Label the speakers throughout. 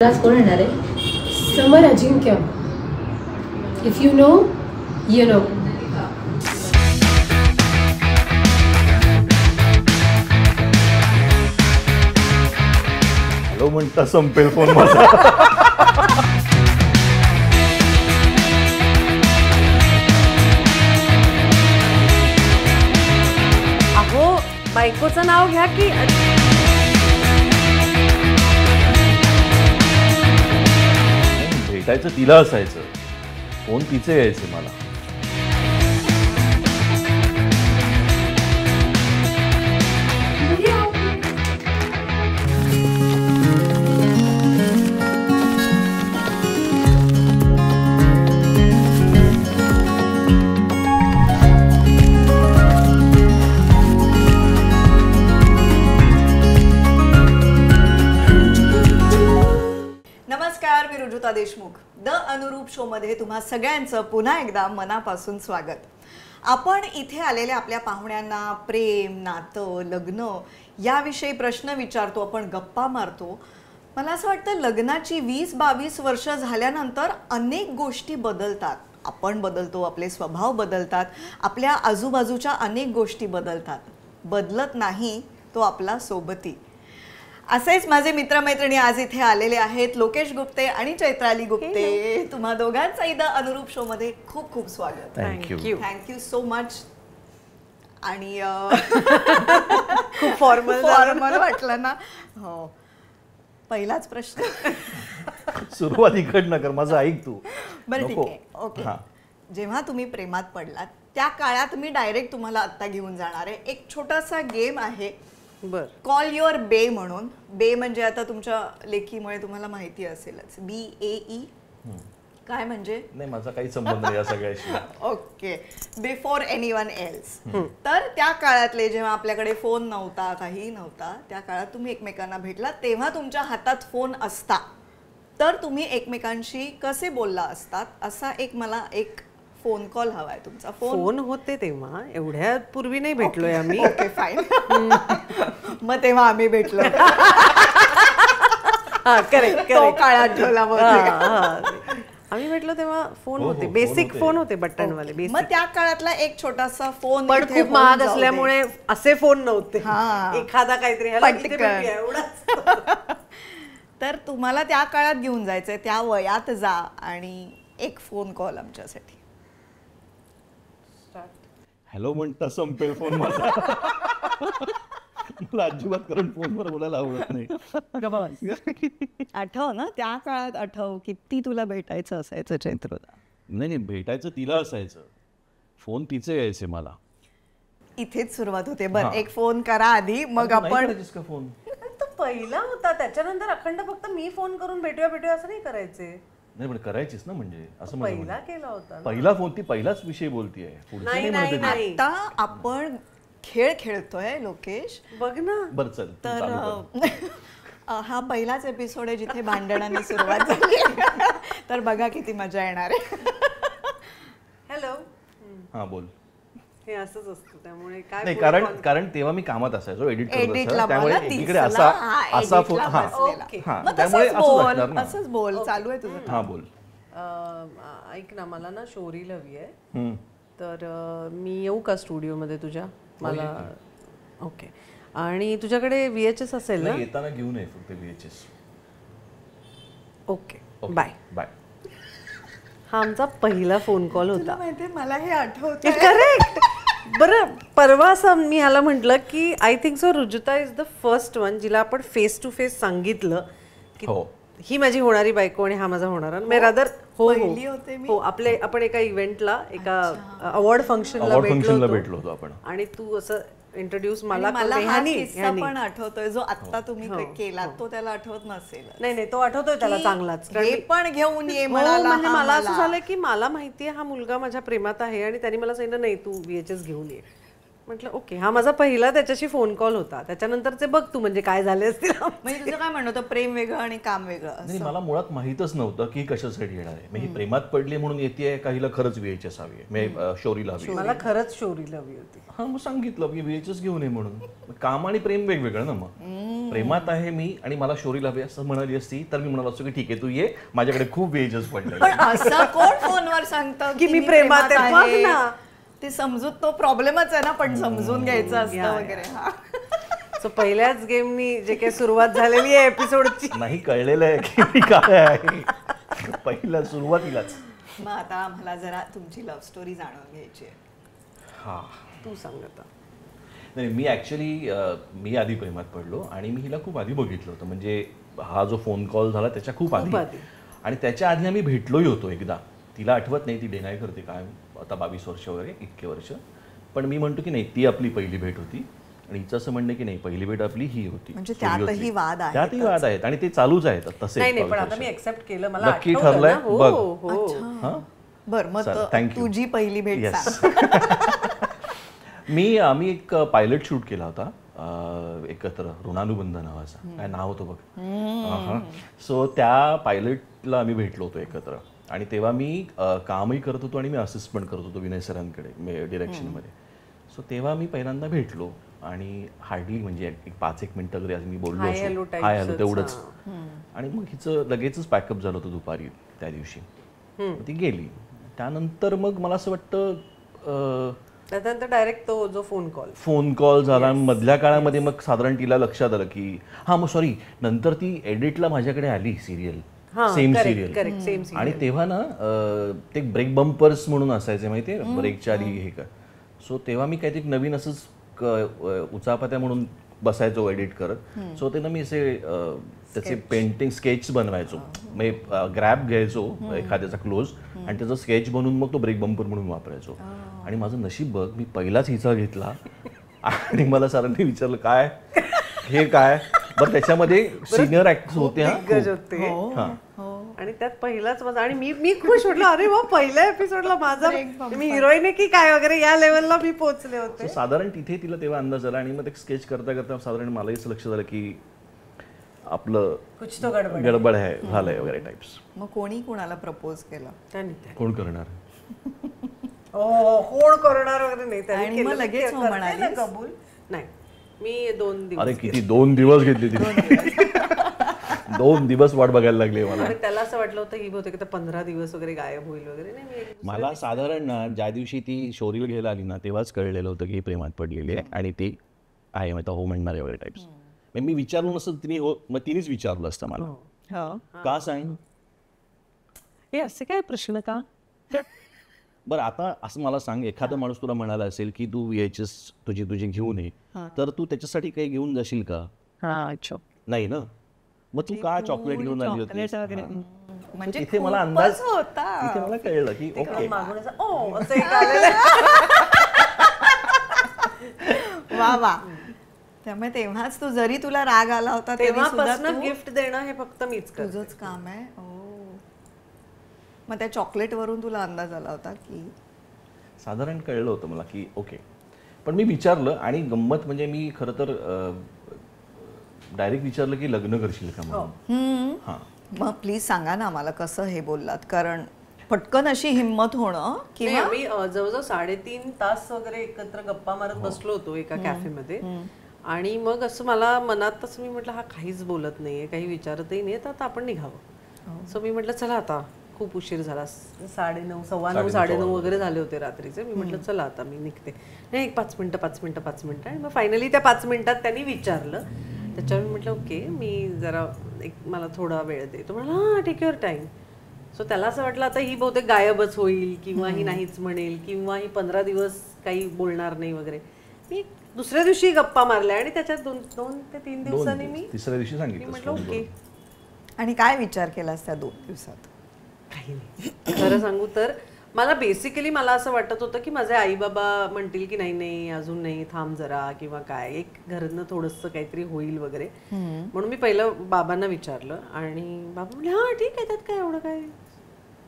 Speaker 1: आज कोण येणार आहे?
Speaker 2: Samar Ajinkya. If you know you know.
Speaker 3: Hello म्हणता संपेल फोन माझा.
Speaker 4: अहो बायकोचं नाव घ्या की.
Speaker 3: भेटायचं तिला असायचं, फोन तिचे यायचे मला.
Speaker 5: नमस्कार, मी रुजुता देशमुख. द अनुरूप शो मध्ये तुम्हा सगळ्यांचं पुन्हा एकदा मनापासून स्वागत. आपण इथे आलेल्या आपल्या पाहुण्यांना प्रेम, नातं, लग्न याविषयी प्रश्न विचारतो, आपण गप्पा मारतो. मला असं वाटतं लग्नाची 20-22 वर्ष झाल्यानंतर अनेक गोष्टी बदलतात. आपण बदलतो, आपले स्वभाव बदलतात, आपल्या आजूबाजूच्या अनेक गोष्टी बदलतात. बदलत नाही तो आपला सोबती. असेच माझे मित्रमैत्रिणी आज इथे आलेले आहेत. लोकेश गुप्ते आणि चैत्राली गुप्ते. तुम्हा दोघांचाही द अनुरूप शो मध्ये खूप खूप स्वागत. Thank you so much. आणि खूप फॉर्मल वाटलं ना. हो, पहिलाच प्रश्न.
Speaker 3: सुरुवात इकडनं कर, माझं ऐक तू.
Speaker 5: बरं ठीक आहे, ओके. जेव्हा तुम्ही प्रेमात पडलात त्या काळात मी डायरेक्ट तुम्हाला आत्ता घेऊन जाणार आहे. एक छोटासा गेम आहे, कॉल युअर बे म्हणून. बे म्हणजे आता तुमच्या लेखीमुळे तुम्हाला माहिती असेलच, BAE. काय म्हणजे?
Speaker 3: नाही, माझा काही संबंध नाही या सगळ्याशी.
Speaker 5: Okay, before anyone else. तर त्या काळातले जेव्हा आपल्याकडे फोन नव्हता, काही नव्हता, त्या काळात तुम्ही एकमेकांना भेटला तेव्हा तुमच्या हातात फोन असता तर तुम्ही एकमेकांशी कसे बोलला असतात, असा मला एक फोन कॉल हवाय तुमचा.
Speaker 4: फोन होते तेव्हा, एवढ्या पूर्वी नाही भेटलोय आम्ही.
Speaker 5: Okay fine. मग तेव्हा आम्ही भेटलो.
Speaker 4: करेक्ट,
Speaker 5: काळ आठवला.
Speaker 4: आम्ही भेटलो तेव्हा फोन होते, बेसिक फोन होते, बटनवाले.
Speaker 5: मग त्या काळातला एक छोटासा फोन,
Speaker 4: पण खूप महाग असल्यामुळे असे फोन नव्हते. एखादा काहीतरी
Speaker 5: तर तुम्हाला त्या काळात घेऊन जायचंय, त्या वयात जा आणि एक फोन कॉल आमच्यासाठी.
Speaker 3: हॅलो म्हणता संपेल फोन माझा. मला अजिबात कारण फोनवर बोलायला आवडत नाही.
Speaker 5: आठव ना त्या काळात, आठव किती तुला भेटायचं असायचं चैत्रला.
Speaker 3: नाही, भेटायचं तिला असायचं, फोन तिचे यायचे मला.
Speaker 5: इथेच सुरुवात होते. बरं, एक फोन करा आधी, मग आपण.
Speaker 3: फोन
Speaker 4: तो पहिला होता, त्याच्यानंतर अखंड फक्त मी फोन करून भेटूया असं नाही करायचे.
Speaker 3: नाही, पण करायचीच ना. म्हणजे असं
Speaker 4: पहिला केला होता,
Speaker 3: पहिला फोन, ती पहिलाच विषय बोलतीये.
Speaker 5: आता आपण खेळ खेळतोय लोकेश,
Speaker 4: बघ ना.
Speaker 3: बरं चल.
Speaker 5: तर हा पहिलाच एपिसोड आहे जिथे भांडणाने सुरुवात झाली. तर बघा किती मजा येणार आहे.
Speaker 4: हॅलो.
Speaker 3: हा बोल.
Speaker 4: हे असंच असतं, त्यामुळे काय
Speaker 3: नाही, कारण तेव्हा मी कामात असायचो, एडिट करत
Speaker 5: एडिटला.
Speaker 3: त्यामुळे एकीकडे असा फोन. त्यामुळे
Speaker 5: असंच बोल, चालू आहे तुझं.
Speaker 3: हा बोल.
Speaker 4: ऐक ना, मला ना शोरी हवी आहे. तर मी येऊ का स्टुडिओ मध्ये तुझ्या? मला ओके. आणि तुझ्याकडे VHS असेल ना?
Speaker 3: येताना घेऊन ये फक्त VHS.
Speaker 4: Okay, bye
Speaker 3: bye.
Speaker 4: हा आमचा पहिला फोन कॉल होता.
Speaker 5: माहितीये, मला हे आठवतं.
Speaker 4: करेक्ट. बरं, परवा असं मी ह्याला म्हटलं की I think so Rujuta is the first one जिला आपण फेस टू फेस सांगितलं की ही माझी होणारी बायको आणि हा माझा होणारा. मी रादर हो आपण एका इव्हेंटला, एका अवॉर्ड फंक्शनला
Speaker 3: भेटलो होतो आपण.
Speaker 4: आणि तू असं इंट्रोड्यूस मला
Speaker 5: पण आठवतोय जो आता तुम्ही केला तो त्याला आठवत नसेल.
Speaker 4: नाही, तो आठवतोय त्याला चांगलाच.
Speaker 5: पण घेऊन ये
Speaker 4: म्हणजे मला असं झालं की मला माहितीये हा मुलगा माझ्या प्रेमात आहे आणि त्यांनी मला सांगितलं नाही तू VHS घेऊन ये. म्हटलं ओके, हा माझा पहिला त्याच्याशी फोन कॉल होता. त्याच्यानंतरचे बघ तू म्हणजे काय झाले असतील.
Speaker 5: म्हणजे तुझं काय म्हणणं होतं, प्रेम वेगळं आणि काम वेगळं असं?
Speaker 3: नाही, मला मुळात माहीतच नव्हतं की कशासाठी येणार आहे. मी प्रेमात पडली म्हणून येते का हिला खरंच VHS हवी आहे, मी शौरीला हवी आहे.
Speaker 4: मला खरंच शोरी हवी होती.
Speaker 3: हा, मग सांगितलं की VHS घेऊन ये म्हणून. मग आणि प्रेम वेगवेगळं ना. मग प्रेमात आहे मी आणि मला शौरीला हवी असं म्हणाली असती तर मी म्हणालो असतो की ठीक आहे तू ये, माझ्याकडे खूप VHS पडले.
Speaker 5: पण असं कोण फोनवर सांगतं
Speaker 4: की मी प्रेमात आहे? बघ ना.
Speaker 5: ते समजूत तो प्रॉब्लेमच आहे ना, पण समजून घ्यायचं असतं वगैरे. हा.
Speaker 4: सो पहिल्याच गेमनी जे काही सुरुवात झालेली आहे एपिसोडची,
Speaker 3: नाही कळलेलं आहे की मी काय आहे पहिल्या सुरुवातीलाच.
Speaker 5: मग आता आम्हाला जरा तुमची लव्ह स्टोरी जाणून घ्यायची आहे.
Speaker 3: हा,
Speaker 4: तू सांग आता.
Speaker 3: नाही, मी ॲक्च्युली मी आधी प्रेमात पडलो आणि मी हिला खूप आधी बघितलं होतं. म्हणजे हा जो फोन कॉल झाला त्याच्या खूप आधी, आणि त्याच्या आधी आम्ही भेटलोही होतो एकदा. तिला आठवत नाही, ती डेनाय करते काय आता 22 वर्ष वगैरे इतके वर्ष. पण मी म्हणतो की नाही, ती आपली पहिली भेट होती. आणि हिचं असं म्हणणं की नाही, पहिली भेट आपली ही होती.
Speaker 5: म्हणजे त्यातही वाद आहेत.
Speaker 3: त्यातही वाद आहेत आणि ते चालूच आहेत तसे.
Speaker 4: नाही पण आता मी एक्सेप्ट केलं, मला
Speaker 3: नक्की
Speaker 4: आठवतं
Speaker 3: ठरलंय
Speaker 4: ना. हो,
Speaker 3: बघ.
Speaker 4: हो.
Speaker 3: हां,
Speaker 5: बरं, मग
Speaker 3: थँक्यू.
Speaker 5: तुझी पहिली भेट
Speaker 3: Yes.
Speaker 5: सांग.
Speaker 3: आम्ही एक पायलट शूट केला होता एकत्र, ऋणानुबंध नावाचा. काय नाव होतं बघ. सो त्या पायलटला आम्ही भेटलो होतो एकत्र. आणि तेव्हा मी कामही करत होतो आणि मी असिस्ट पण करत होतो विनय सरांकडे डिरेक्शनमध्ये. सो तेव्हा मी पहिल्यांदा भेटलो आणि हार्डली म्हणजे एक 5-1 मिनिटं वगैरे मी बोललो, हाय हॅलो तेवढंच. आणि मग हिचं लगेचच पॅकअप झालं होतं दुपारी त्या दिवशी. ती गेली. त्यानंतर मग मला असं वाटतं
Speaker 4: त्यानंतर डायरेक्ट तो जो फोन
Speaker 3: कॉल झाला. मधल्या काळामध्ये मग साधारण तिला लक्षात आलं की मग सॉरी, नंतर ती एडिटला माझ्याकडे आली सिरियल, सेम सिरियल. आणि तेव्हा ना ते ब्रेक बंपर्स म्हणून असायचे माहितीये, ब्रेकच्या आधी हे का. सो तेव्हा मी काहीतरी नवीन असंच उचापात्या म्हणून बसायचो एडिट करत. सो ते ना मी असे त्याचे पेंटिंग स्केच बनवायचो. म्हणजे ग्रॅब घ्यायचो एखाद्याचा क्लोज आणि त्याचा स्केच बनवून मग तो ब्रेक बंपर म्हणून वापरायचो. आणि माझं नशीब बघ, मी पहिलाच हिचा घेतला आणि मला सरांनी विचारलं काय हे काय. बरं, त्याच्यामध्ये सिनियर ऍक्टर्स होते
Speaker 4: आणि त्यात पहिलाच माझा. आणि मी खुश म्हटलं अरे वा, पहिल्या एपिसोडला माझा मी हिरोईन आहे की काय वगैरे या लेवलला मी पोहोचले होते.
Speaker 3: साधारण तिथे तिला तेव्हा अंदाज आला. आणि मग ते स्केच करता करता साधारण मलाही असं लक्षात आलं की आपलं
Speaker 4: कुछ तो
Speaker 3: गडबड आहे झालंय वगैरे टाइप्स.
Speaker 5: मग कोणी कोणाला प्रपोज केलं?
Speaker 3: कोण करणार?
Speaker 4: कोण करणार वगैरे नाही.
Speaker 5: आणि मग लगेच हो म्हणालीस?
Speaker 4: कबूल नाही. मी 2 दिवस.
Speaker 3: अरे किती 2 दिवस घेतले तिने. 2 दिवस वाट बघायला लागली मला.
Speaker 4: आणि त्याला असं वाटलं होतं ही बहुतेक 15 दिवस वगैरे गायब होईल वगैरे. नाही,
Speaker 3: मला साधारण ना ज्या दिवशी ती शौरीला घ्यायला आली ना तेव्हाच कळलेलं होतं की प्रेमात पडलेली आहे आणि ती आहे मग हो म्हणणार आहे वगैरे टाइप्स. मी विचारलो नसतं तिने हो, मग तिनेच विचारलं असतं मला का सांग.
Speaker 4: हे असे काय प्रश्न का.
Speaker 3: बरं, आता असं मला सांग, एखादा माणूस तुला म्हणाला असेल की तू VHS तुझी घेऊन ये, तर तू त्याच्यासाठी काही घेऊन जाशील का? नाही ना. मग तू का चॉकलेट घेऊन आली होती?
Speaker 5: म्हणजे
Speaker 3: इथे मला अंदाज
Speaker 5: होता.
Speaker 3: इथे मला कळलं की ओके.
Speaker 5: वा वा. त्यामुळे तेव्हाच तू, जरी तुला राग आला होता
Speaker 4: तेव्हापासून गिफ्ट देणं हे फक्त मीच
Speaker 5: तुझंच काम आहे. मग त्या चॉकलेट वरून तुला अंदाज आला होता की?
Speaker 3: साधारण कळलं होतं मला की ओके. पण मी विचारलं आणि गंमत म्हणजे मी खरं तर डायरेक्ट विचारलं की लग्न करशील का म्हणून. हां,
Speaker 5: मग प्लीज सांगा ना मला कसं हे बोललात, कारण पटकन अशी हिंमत होणं.
Speaker 4: किंवा आम्ही जवळजवळ 3.5 तास वगैरे एकत्र गप्पा मारत बसलो होतो एका कॅफेमध्ये. आणि मग असं मला मनात तसं मी म्हटलं हा काहीच बोलत नाहीये, काही विचारतही नाही, तर आता आपण निघावं. सो मी म्हटलं चला आता खूप उशीर झाला, 9:30 9:15 वगैरे झाले होते रात्रीचे. मी म्हटलं चला आता मी निघते. नाही, एक 5 मिनिटं. आणि मग फायनली त्या 5 मिनिटात त्यांनी विचारलं. त्याच्यावर मी म्हटलं ओके, मी जरा मला थोडा वेळ दे. तो म्हणाला हां टेक युअर टाईम. सो त्याला असं वाटलं आता ही बहुतेक गायबच होईल किंवा ही नाहीच म्हणेल किंवा ही 15 दिवस काही बोलणार नाही वगैरे. मी दुसऱ्या दिवशी गप्पा मारल्या आणि त्याच्यात 2 ते 3 दिवसांनी मी
Speaker 3: तिसऱ्या दिवशी सांगितलं
Speaker 4: म्हटलं ओके.
Speaker 5: आणि काय विचार केलास त्या 2 दिवसात?
Speaker 4: काही नाही. खरं सांगू तर मला बेसिकली मला असं वाटत होतं की माझे आई बाबा म्हणतील की नाही अजून नाही, थांब जरा किंवा काय, एक घरातनं थोडंसं काहीतरी होईल वगैरे. म्हणून मी पहिलं बाबांना विचारलं आणि बाबा म्हणले हां ठीक आहे, त्यात काय एवढं काय.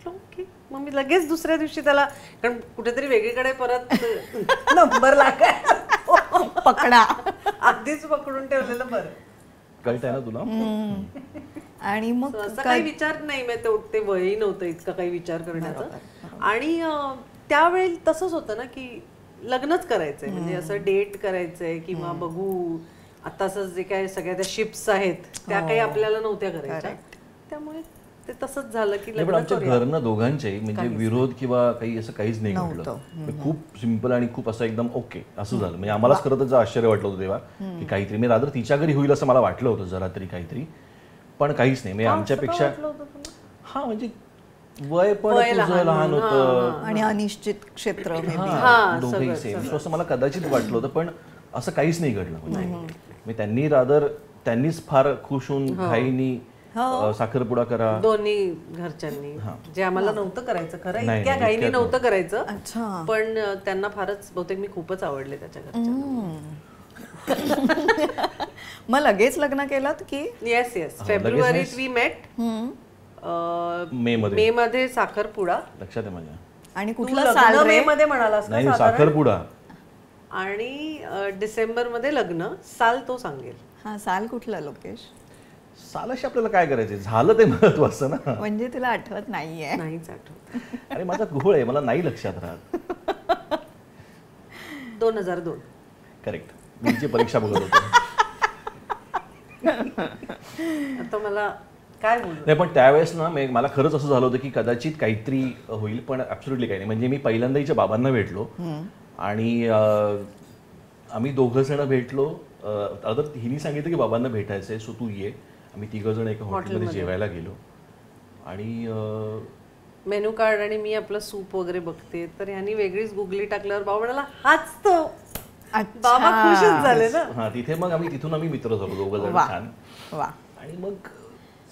Speaker 4: ओके. मग मी लगेच दुसऱ्या दिवशी त्याला, कारण कुठेतरी वेगळीकडे परत नंबर लागायचा
Speaker 5: पकडा.
Speaker 4: आधीच पकडून ठेवलेलं बरं.
Speaker 3: कळतंय ना तुला?
Speaker 5: आणि मग
Speaker 4: असं काही विचार नाही, ते वयही नव्हतं इतकं काही विचार करण्याचं. आणि त्यावेळी तसंच होतं ना की लग्नच करायचंय, म्हणजे असं डेट करायचंय किंवा बघू आता असं जे काय सगळ्या त्या शिप्स आहेत त्या काही आपल्याला नव्हत्या करायच्या, त्यामुळे ते तसंच झालं की
Speaker 3: पण आमच्या घरनं दोघांचे म्हणजे विरोध किंवा काही असं काहीच नाही घडलं. खूप सिम्पल आणि खूप असं एकदम ओके असं झालं. म्हणजे आम्हालाच खरं तर आश्चर्य वाटलं होतं तेव्हा की काहीतरी मी रादर तिच्या घरी होईल असं मला वाटलं होतं जरा तरी काहीतरी, पण काहीच नाही. म्हणजे आमच्यापेक्षा हा म्हणजे वय पण तुझं लहान होतं
Speaker 5: आणि अनिश्चित क्षेत्र
Speaker 3: दोघंही सेम असं मला कदाचित वाटलं होतं, पण असं काहीच नाही घडलं. म्हणजे त्यांनी रादर त्यांनीच फार खुश होऊन घाईनी साखरपुडा करा
Speaker 4: दोन्ही घरच्यांनी, जे आम्हाला नव्हतं करायचं खरं, इतक्या घाईने नव्हतं करायचं, पण त्यांना फारच बहुतेक मी खूपच आवडले त्याच्या घरच्यांना.
Speaker 5: मग लगेच लग्न केलं की?
Speaker 4: येस येस, फेब्रुवारीत वी मेट, मे मध्ये साखरपुडा.
Speaker 3: लक्षात आहे माझ्या.
Speaker 5: आणि कुठलं साल
Speaker 4: मे मध्ये म्हणालास
Speaker 3: नाही साखरपुडा,
Speaker 4: आणि डिसेंबर मध्ये लग्न. साल तो सांगेल.
Speaker 5: हा साल कुठला लोकेश?
Speaker 3: सालाशी आपल्याला काय करायचंय, झालं ते महत्वाचं ना.
Speaker 5: म्हणजे तुला आठवत नाहीये?
Speaker 4: नाहीच आठवत.
Speaker 3: अरे माझा घोळ आहे, मला नाही लक्षात राहत.
Speaker 4: 2002.
Speaker 3: करेक्ट. मी परीक्षा बघत होतो.
Speaker 4: आता मला काय बोलू
Speaker 3: नाही, पण त्यावेळेस ना मला खरंच असं झालं होतं की कदाचित काहीतरी होईल, पण ऍब्सोल्युटली काही नाही. म्हणजे मी पहिल्यांदा हिच्या बाबांना भेटलो आणि आम्ही दोघं जण भेटलो. हिने सांगितलं की बाबांना भेटायचंय सो तू ये. आम्ही तिघं जण एका हॉटेलमध्ये जेवायला गेलो आणि
Speaker 4: मेनू कार्ड आणि मी आपलं सूप वगैरे बघते, तर ह्यांनी वेगळीच गुगली टाकल्यावर बाबा म्हणाला हाच तो. बाबा खुशच झाले ना.
Speaker 3: हा तिथे मग तिथून आम्ही मित्र झालो दोघं जण छान. आणि मग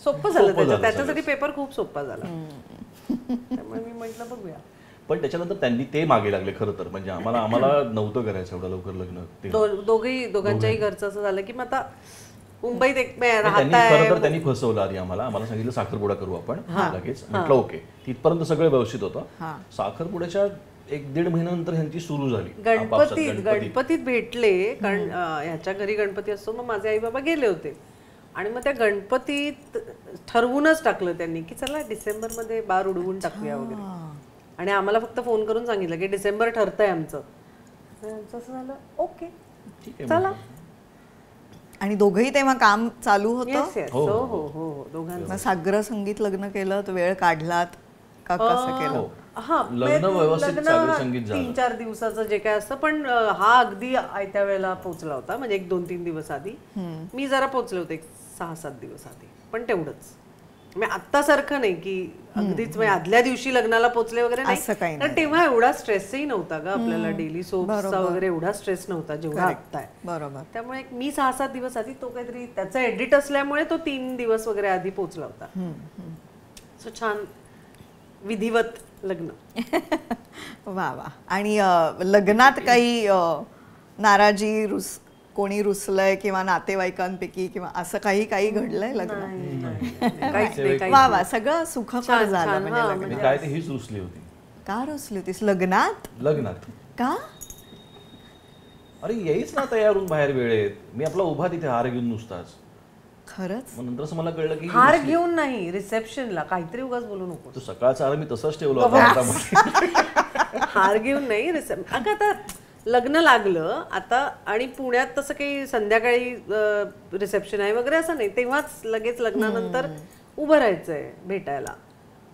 Speaker 4: सोपं झालं त्याच्यासाठी पेपर खूप सोपा झाला. त्यामुळे मी म्हटलं बघूया.
Speaker 3: पण त्याच्यानंतर त्यांनी ते मागे लागले खरं तर. म्हणजे आम्हाला नव्हतं करायचं एवढं लवकर लग्न.
Speaker 4: दोघांच्याही घरचं असं झालं की मग आता मुंबईत
Speaker 3: खरं तर त्यांनी फसवलं आधी आम्हाला सांगितलं साखरपुडा करू आपण लगेच. म्हटलं ओके, तिथपरंत सगळं व्यवस्थित होतं. साखरपुड्याच्या 1-1.5 महिन्यानंतर ह्यांची सुरू झाली.
Speaker 4: गणपतीत भेटले, कारण ह्याच्या घरी गणपती असतो. मग माझे आई बाबा गेले होते आणि मग त्या गणपतीत ठरवूनच टाकलं त्यांनी की चला डिसेंबर मध्ये बार उडवून टाकूया वगैरे. आणि आम्हाला फक्त फोन करून सांगितलं की डिसेंबर ठरतंय आमचं. असं झालं ओके चला.
Speaker 5: आणि दोघंही तेव्हा काम चालू होतं?
Speaker 4: हो हो हो दोघांना.
Speaker 5: साग्र संगीत लग्न केलं तर वेळ काढलात का कसं केलं?
Speaker 4: हा लग्न 3-4 दिवसाचं जे काय असतं, पण हा अगदी आयत्या वेळेला पोहोचला होता. म्हणजे 1-2-3 दिवस आधी. मी जरा पोहोचले होते 6-7 दिवस आधी, पण तेवढंच. म्हणजे आत्ता सारखं नाही की अगदीच आदल्या दिवशी लग्नाला पोहोचले वगैरे नाही. तर तेव्हा एवढा स्ट्रेसही नव्हता ग आपल्याला. डेली सोपचा वगैरे एवढा स्ट्रेस नव्हता जेवढा आत्ता आहे.
Speaker 5: बरोबर.
Speaker 4: त्यामुळे मी 6-7 दिवस आधी, तो काहीतरी त्याचा एडिट असल्यामुळे तो 3 दिवस वगैरे आधी पोहोचला होता. सो छान विधिवत लग्न.
Speaker 5: वा वा. आणि लग्नात काही नाराजी, कोणी रुसलंय किंवा नातेवाईकांपैकी किंवा असं काही घडलंय लग्नात? वा वा, सगळं सुखकर झालं. म्हणजे
Speaker 3: काय ते हीच रुसली होती.
Speaker 5: का रुसली होतीस लग्नात? का?
Speaker 3: अरे येईच ना तयार होऊन बाहेर वेळेत. मी आपला उभा तिथे हार घेऊन नुसताच.
Speaker 5: खरंच?
Speaker 3: मग नंतर असं मला कळलं की
Speaker 4: हार घेऊन नाही, रिसेप्शनला. काहीतरी उगाच बोलू नको.
Speaker 3: तो सकाळचा हार मी तसंच ठेवला होता.
Speaker 4: हार घेऊन नाही, अगं आता लग्न लागलं आता आणि पुण्यात तसं काही संध्याकाळी रिसेप्शन आहे वगैरे असं नाही. तेव्हाच लगेच लग्नानंतर उभं राहायचंय भेटायला.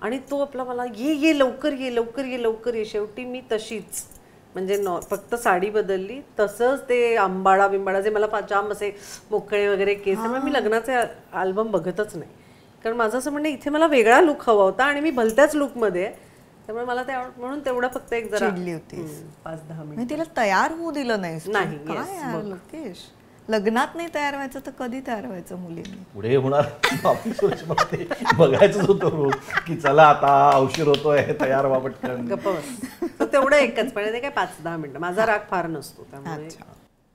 Speaker 4: आणि तो आपला मला ये लवकर ये लवकर ये लवकर ये. शेवटी मी तशीच, म्हणजे फक्त साडी बदलली, तसंच ते आंबाडा बिंबाडा जे मला जाम असे मोकळे वगैरे केस. त्यामुळे मी लग्नाचे अल्बम बघतच नाही, कारण माझं असं म्हणणं इथे मला वेगळा लुक हवा होता आणि मी भलत्याच लुकमध्ये. त्यामुळे मला म्हणून तेवढं फक्त एक जरा
Speaker 5: चिडली होती.
Speaker 4: 5-10 मिनिट.
Speaker 5: तिला तयार होऊ दिलं नाही?
Speaker 4: नाही.
Speaker 5: काय यार लोकेश, लग्नात नाही तयार व्हायचं तर कधी तयार व्हायचं मुलींनी?
Speaker 3: पुढे होणार बघायचंच होतं रोज की चला आता उशीर होतोय, तयार व्हा पटकन.
Speaker 4: गप्प बस. तेवढं एकच, पण ते काय 5-10 मिनिटं. माझा राग फार नसतो त्यामुळे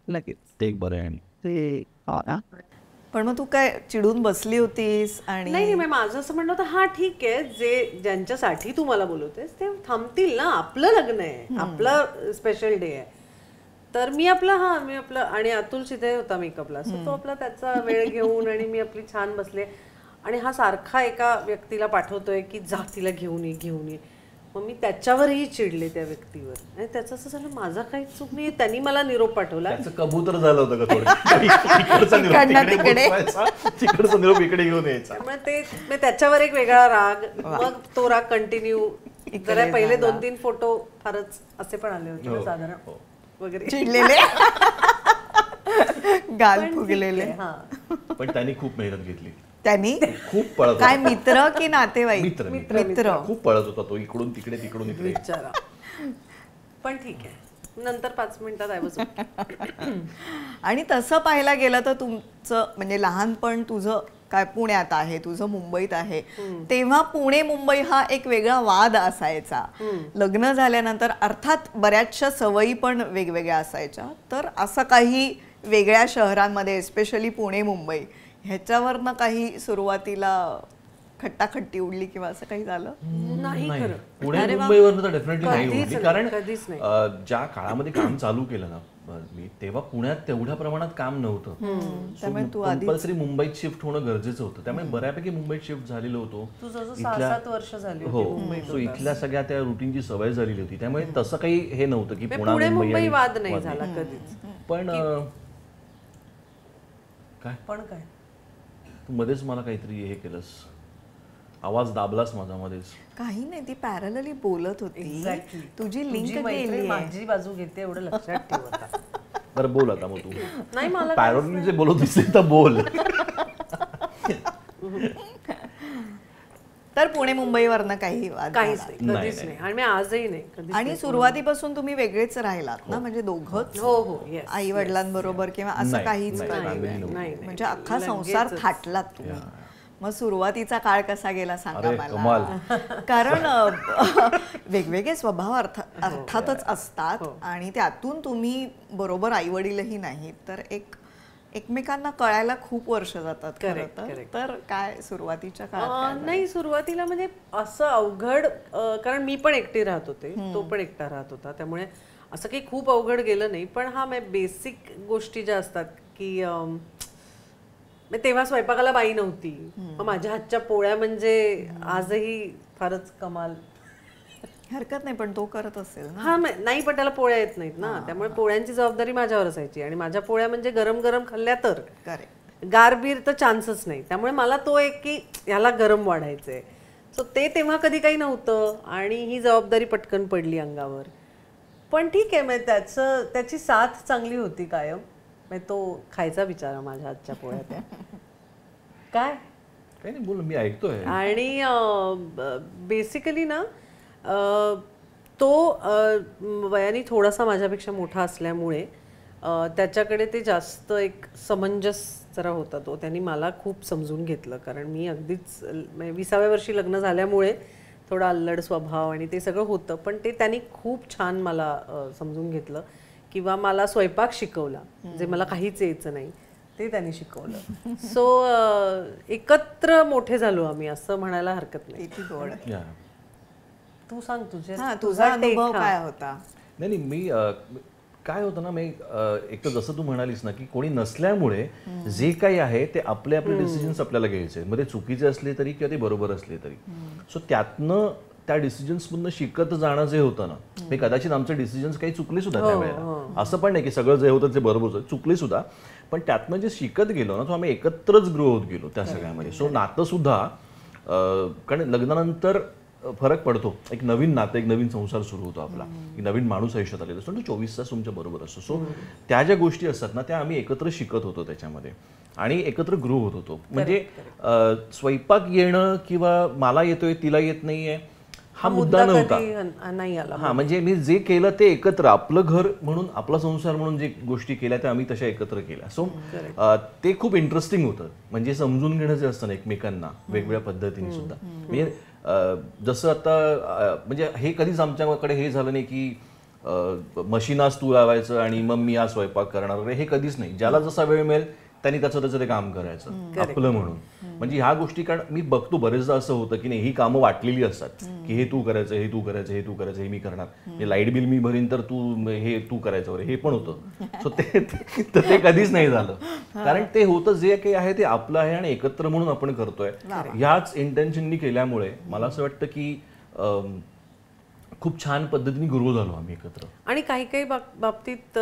Speaker 5: लगेच
Speaker 3: ते एक बरं आहे.
Speaker 5: पण मग तू काय चिडून बसली होतीस? आणि
Speaker 4: नाही, माझं असं म्हणणं होतं हा ठीक आहे, जे ज्यांच्यासाठी तू मला बोलवतेस ते थांबतील ना. आपलं लग्न आहे, आपलं स्पेशल डे आहे, तर मी आपला आणि अतुल शिते होता मेकअपला, सो तो आपला त्याचा वेळ घेऊन आणि मी आपली छान बसले आणि हा सारखा एका व्यक्तीला पाठवतोय की जा तिला घेऊन ये. मग मी त्याच्यावरही चिडले त्या व्यक्तीवर आणि त्याचं असं झालं माझा काही चूक नाही, त्यांनी मला निरोप पाठवला.
Speaker 3: त्याचं कबूतर झालं होतं का थोडं तिकडचा निरोप इकडे घेऊन यायचा.
Speaker 4: त्यामुळे ते त्याच्यावर एक वेगळा राग, मग तो राग कंटिन्यू. जरा पहिले 2-3 फोटो फारच असे पण आले होते साधारण वगैरे
Speaker 5: चिडलेले गाल फुगलेले.
Speaker 3: पण त्यांनी खूप मेहनत घेतली.
Speaker 5: त्यांनी
Speaker 3: खूप पळत
Speaker 5: काय मित्र की नातेवाईक?
Speaker 3: मित्र खूप पळत होता तो, इकडून तिकडे तिकडून इकडे.
Speaker 4: विचारा. पण ठीक आहे, नंतर 5 मिनिटात I was okay.
Speaker 5: आणि तसं पाहायला गेलं तर तुमचं म्हणजे लहानपण तुझं काय पुण्यात आहे, तुझं मुंबईत आहे, तेव्हा पुणे मुंबई हा एक वेगळा वाद असायचा. लग्न झाल्यानंतर अर्थात बऱ्याचशा सवयी पण वेगवेगळ्या असायच्या. तर असं काही वेगळ्या शहरांमध्ये एस्पेशली पुणे मुंबई ह्याच्यावरनं काही सुरुवातीला खट्टाखट्टी उडली किंवा असं काही झालं?
Speaker 4: नाही खरं.
Speaker 3: पुणे मुंबईवरनं तर डेफिनेटली नाही उडली. कारण ज्या काळामध्ये काम चालू केलं ना मी, तेव्हा पुण्यात तेवढ्या प्रमाणात काम नव्हतं.
Speaker 5: त्यामुळे तू
Speaker 3: कंपल्सरी मुंबईत शिफ्ट होणं गरजेचं होतं. त्यामुळे बऱ्यापैकी मुंबईत शिफ्ट झालेलो होतो.
Speaker 4: 6-7 वर्ष झाली
Speaker 3: हो, सो इथल्या सगळ्या त्या रुटीनची सवय झालेली होती. त्यामुळे तसं काही हे नव्हतं की
Speaker 4: पुणे मुंबई वाद नाही झाला कधीच.
Speaker 3: पण
Speaker 4: पण काय
Speaker 3: तू मध्येच मला काहीतरी हे केलंस, आवाज दाबलास माझा मध्येच.
Speaker 5: काही नाही, ती पॅरलली बोलत होती. तुझी लिंक केली,
Speaker 4: माझी बाजू घेते एवढं लक्षात ठेव आता.
Speaker 3: बरं बोल आता मग तू.
Speaker 4: नाही मला
Speaker 3: पॅरलली जे बोलत होतीस तर बोल.
Speaker 5: तर पुणे मुंबईवरनं काही
Speaker 4: काहीच नाही, कधीच नाही. आणि मी आजही नाही कधीच.
Speaker 5: आणि सुरुवातीपासून तुम्ही वेगळेच राहिलात ना, म्हणजे दोघंच आई वडिलांबरोबर किंवा असं काहीच नाही, म्हणजे अख्खा संसार थाटलात तुम्ही. मग सुरुवातीचा काळ कसा गेला सांगा मला. कारण वेगवेगळे स्वभाव अर्थातच असतात आणि त्यातून तुम्ही बरोबर आई वडीलही नाहीत, तर एकमेकांना कळायला खूप वर्ष जातात. तर काय सुरुवातीच्या काळात?
Speaker 4: नाही, सुरुवातीला म्हणजे असं अवघड, कारण मी पण एकटी राहत होते, तो पण एकटा राहत होता, त्यामुळे असं काही खूप अवघड गेलं नाही. पण हा बेसिक गोष्टी ज्या असतात की तेव्हा स्वयंपाकाला बाई नव्हती, मग माझ्या हातच्या पोळ्या म्हणजे आजही फारच कमाल.
Speaker 5: हरकत नाही, पण तो करत असेल ना.
Speaker 4: हा नाही, पण त्याला पोळ्या येत नाहीत ना, त्यामुळे पोळ्यांची जबाबदारी माझ्यावर असायची. आणि माझ्या पोळ्या म्हणजे गरम गरम खाल्ल्या तर, गारबीर तर चान्सच नाही. त्यामुळे मला तो एक की ह्याला गरम वाढायचंय, सो ते तेव्हा कधी काही नव्हतं आणि ही जबाबदारी पटकन पडली अंगावर. पण ठीक आहे, मग त्याची साथ चांगली होती कायम. तो खायचा बिचारा माझ्या हातच्या पोळ्या त्या. काय
Speaker 3: नाही बोल, मी ऐकतोय.
Speaker 4: आणि बेसिकली ना तो वयाने थोडासा माझ्यापेक्षा मोठा असल्यामुळे त्याच्याकडे ते जास्त एक समंजस जरा होता. तो त्यांनी मला खूप समजून घेतलं, कारण मी अगदीच 20व्या वर्षी लग्न झाल्यामुळे थोडा अल्लड स्वभाव आणि ते सगळं होतं. पण ते त्यांनी खूप छान मला समजून घेतलं किंवा मला स्वयंपाक शिकवला, जे मला काहीच यायचं नाही ते त्यांनी शिकवलं. सो एकत्र मोठे झालो आम्ही, असं म्हणायला हरकत नाही. तू सांग
Speaker 5: तुझा अनुभव काय होता?
Speaker 3: नाही, मी काय होतं ना, मी एक तर जसं तू म्हणालीस ना की कोणी नसल्यामुळे जे काही आहे ते आपले डिसिजन्स आपल्याला घ्यायचे, मध्ये चुकीचे असले तरी किंवा ते बरोबर असले तरी. सो त्यातनं त्या डिसिजन्समधनं शिकत जाणं जे होतं ना, हे कदाचित आमचे डिसिजन्स काही चुकले सुद्धा त्यावेळेला. असं पण नाही की सगळं जे होतं ते बरोबर चुकले सुद्धा, पण त्यातनं जे शिकत गेलो ना, तो आम्ही एकत्रच ग्रो होत गेलो त्या सगळ्यामध्ये. सो नातं सुद्धा, कारण लग्नानंतर फरक पडतो, एक नवीन नातं, एक नवीन संसार सुरू होतो आपला, एक नवीन माणूस आयुष्यात आलेला असतो, तो 24 तास तुमच्या बरोबर असतो. सो त्या ज्या गोष्टी असतात ना, त्या आम्ही एकत्र शिकत होतो त्याच्यामध्ये आणि एकत्र ग्रो होत होतो. म्हणजे स्वयंपाक येणं किंवा मला येतोय तिला येत नाहीये हा मुद्दा नव्हता. हा, म्हणजे मी जे केलं ते एकत्र, आपलं घर म्हणून, आपला संसार म्हणून जे गोष्टी केल्या त्या आम्ही तशा एकत्र केल्या. सो ते खूप इंटरेस्टिंग होतं. म्हणजे समजून घेणं जे असतं ना एकमेकांना वेगवेगळ्या पद्धतीने सुद्धा. म्हणजे जसं आता म्हणजे हे कधीच आमच्याकडे हे झालं नाही की मशीन आज तू लावायचं आणि मग मी आज स्वयंपाक करणार, हे कधीच नाही. ज्याला जसा वेळ मिळेल त्यांनी त्याचं ते काम करायचं आपलं म्हणून. म्हणजे ह्या गोष्टी, कारण मी बघतो बरेचदा असं होतं की नाही, ही कामं वाटलेली असतात की हे तू करायचं, हे तू करायचं, हे तू करायचं, हे मी करणार, लाईट बिल मी भरीन तर हे तू करायचं वगैरे, हे पण होतं. सो ते कधीच नाही झालं, कारण ते होतं जे काही आहे ते आपलं आहे आणि एकत्र म्हणून आपण करतोय. ह्याच इंटेन्शननी केल्यामुळे मला असं वाटतं की खूप छान पद्धतीने ग्रो झालो आम्ही एकत्र.
Speaker 4: आणि काही काही बाबतीत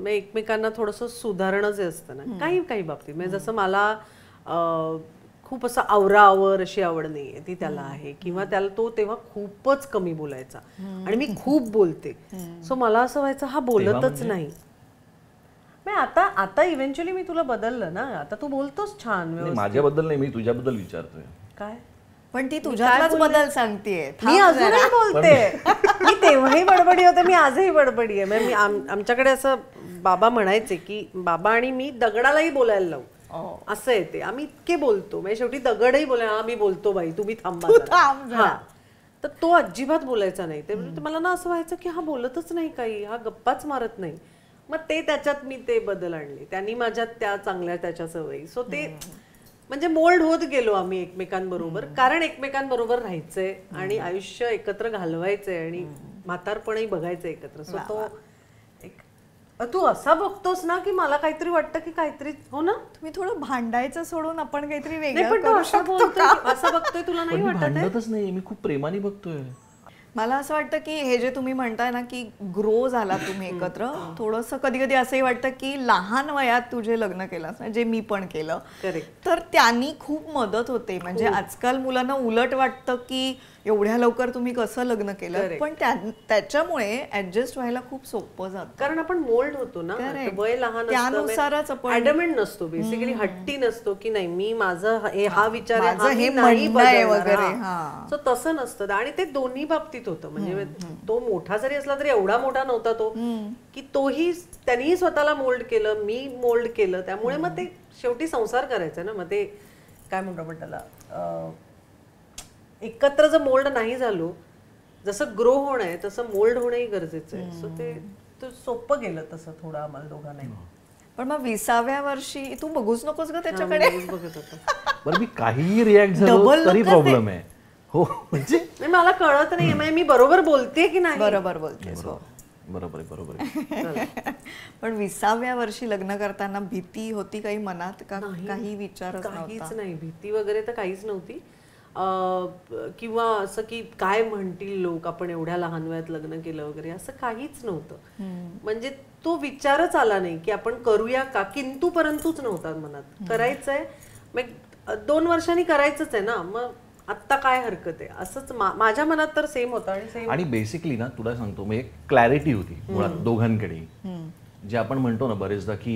Speaker 4: एकमेकांना थोडंसं सुधारणं जे असतं ना, काही बाबतीत म्हणजे जसं मला खूप असं आवरावर अशी आवड नाहीये, ती त्याला आहे, किंवा त्याला तो तेव्हा खूपच कमी बोलायचा आणि मी खूप बोलते. सो मला असं व्हायचं हा बोलतच नाही. आता इव्हेंच्युअली मी तुला बदललं ना, आता तू बोलतोस छान.
Speaker 3: माझ्याबद्दल नाही, मी तुझ्याबद्दल विचारतोय.
Speaker 4: काय?
Speaker 5: पण ती तुझ्यातलाच बदल सांगतेय.
Speaker 4: मी अजूनही बोलते. मी तेव्हाही बडबडी होते, मी आजही बडबडी आहे. मी आमच्याकडे असं बाबा म्हणायचे की बाबा आणि मी दगडालाही बोलायला लावू, असं आहे ते. आम्ही इतके बोलतो, म्हणजे शेवटी दगडही बोलायला, मी बोलतो बाई तुम्ही थांबा. तर तो अजिबात बोलायचा नाही. ते मला ना असं व्हायचं की हा बोलतच नाही काही, हा गप्पाच मारत नाही. मग ते त्याच्यात मी ते बदल आणले, त्यांनी माझ्यात त्या चांगल्या त्याच्या सवयी. सो ते म्हणजे मोल्ड होत गेलो आम्ही एकमेकांबरोबर, कारण एकमेकांबरोबर राहायचंय आणि आयुष्य एकत्र घालवायचंय आणि म्हातारपणही बघायचंय एकत्र. सो तो तू असा बघतोस ना की मला काहीतरी वाटतं की काहीतरी, हो ना,
Speaker 5: तुम्ही थोडं भांडायचं सोडून आपण काहीतरी
Speaker 4: नाही,
Speaker 5: वेगळं
Speaker 4: पण तो
Speaker 5: करू
Speaker 4: असा
Speaker 5: शकतो
Speaker 4: बोलतोय,
Speaker 5: का?
Speaker 4: असं बघतोय, तुला नाही वाटत आहे?
Speaker 3: भांडतच नाही, मी खूप प्रेमाने बघतोय.
Speaker 5: मला असं वाटतं की हे जे तुम्ही म्हणताय ना की ग्रो झाला तुम्ही एकत्र, थोडंसं कधी कधी असंही वाटतं की लहान वयात तुझे लग्न केलंस ना, जे मी पण केलं, तर त्यांनी खूप मदत होते. म्हणजे आजकाल मुलांना उलट वाटतं की एवढ्या लवकर तुम्ही कसं लग्न केलं, पण त्याच्यामुळे ऍडजस्ट व्हायला खूप सोपं जातं,
Speaker 4: कारण आपण मोल्ड होतो ना. वय लहान
Speaker 5: त्यानुसारच आपण
Speaker 4: ऍडमेंट नसतो, बेसिकली हट्टी नसतो की नाही मी माझं हा विचार आहे,
Speaker 5: माझं
Speaker 4: हा
Speaker 5: हे
Speaker 4: मी नाही
Speaker 5: म्हणणं आहे
Speaker 4: बदलणार.
Speaker 5: वगैरे.
Speaker 4: हा. सो तसं नसतं. आणि ते दोन्ही बाबतीत होतं. म्हणजे तो मोठा जरी असला तरी एवढा मोठा नव्हता तो की तोही, त्यांनीही स्वतःला मोल्ड केलं, मी मोल्ड केलं. त्यामुळे मग ते शेवटी संसार करायचा ना. मग ते काय म्हणतो आपण त्याला, एकत्र जर मोल्ड नाही झालो, जसं ग्रो होणं आहे तसं मोल्ड होणंही गरजेचं आहे. सो ते सोपं गेलं तसं थोडं आम्हाला दोघांनाही.
Speaker 5: पण मग 20व्या वर्षी तू बघूच नकोस ग त्याच्याकडे.
Speaker 4: बघत होतो.
Speaker 3: बरं, मी काहीही रिॲक्ट झालो तरी प्रॉब्लेम आहे. हो, म्हणजे
Speaker 4: मला कळत नाही, म्हणजे मी बरोबर बोलते की नाही.
Speaker 5: बरोबर बोलतेस.
Speaker 3: बरोबर आहे.
Speaker 5: पण 20व्या वर्षी लग्न करताना भीती होती काही मनात का? काही विचार?
Speaker 4: काहीच नाही, भीती वगैरे तर काहीच नव्हती. किंवा असं की काय म्हणतील लोक, आपण एवढ्या लहान वयात लग्न केलं वगैरे, असं काहीच नव्हतं. म्हणजे तो विचारच आला नाही की आपण करूया का, किंतु परंतुच नव्हता मनात. करायचंय, मग 2 वर्षांनी करायचंच आहे ना, मग आत्ता काय हरकत आहे, असंच माझ्या मनात तर सेम होतं. आणि
Speaker 3: बेसिकली ना तुला सांगतो, म्हणजे क्लॅरिटी होती मुळात दोघांकडे. जे आपण म्हणतो ना बरेचदा की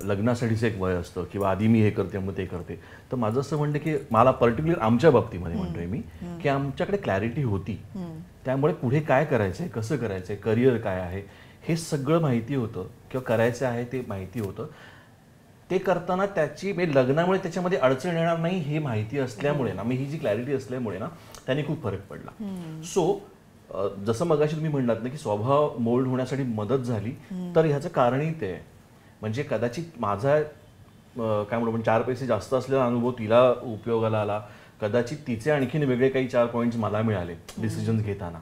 Speaker 3: लग्नासाठीचं एक वय असतं किंवा आधी मी हे करते मग ते करते. तर माझं असं म्हणतं की मला पर्टिक्युलर आमच्या बाबतीमध्ये म्हणतोय मी की आमच्याकडे क्लॅरिटी होती. त्यामुळे पुढे काय करायचंय, कसं करायचंय, करिअर काय आहे हे सगळं माहिती होतं, किंवा करायचं आहे ते माहिती होतं. ते करताना त्याची म्हणजे लग्नामुळे त्याच्यामध्ये अडचण येणार नाही हे माहिती असल्यामुळे ना, मी ही जी क्लॅरिटी असल्यामुळे ना, त्याने खूप फरक पडला. सो जसं मगाशी तुम्ही म्हणलात ना की स्वभाव मोल्ड होण्यासाठी मदत झाली, तर ह्याचं कारणही ते आहे. म्हणजे कदाचित माझा काय म्हणतो आपण 4 पैसे जास्त असलेला अनुभव तिला उपयोगाला आला, कदाचित तिचे आणखीन वेगळे काही 4 पॉईंट्स मला मिळाले डिसिजन्स घेताना.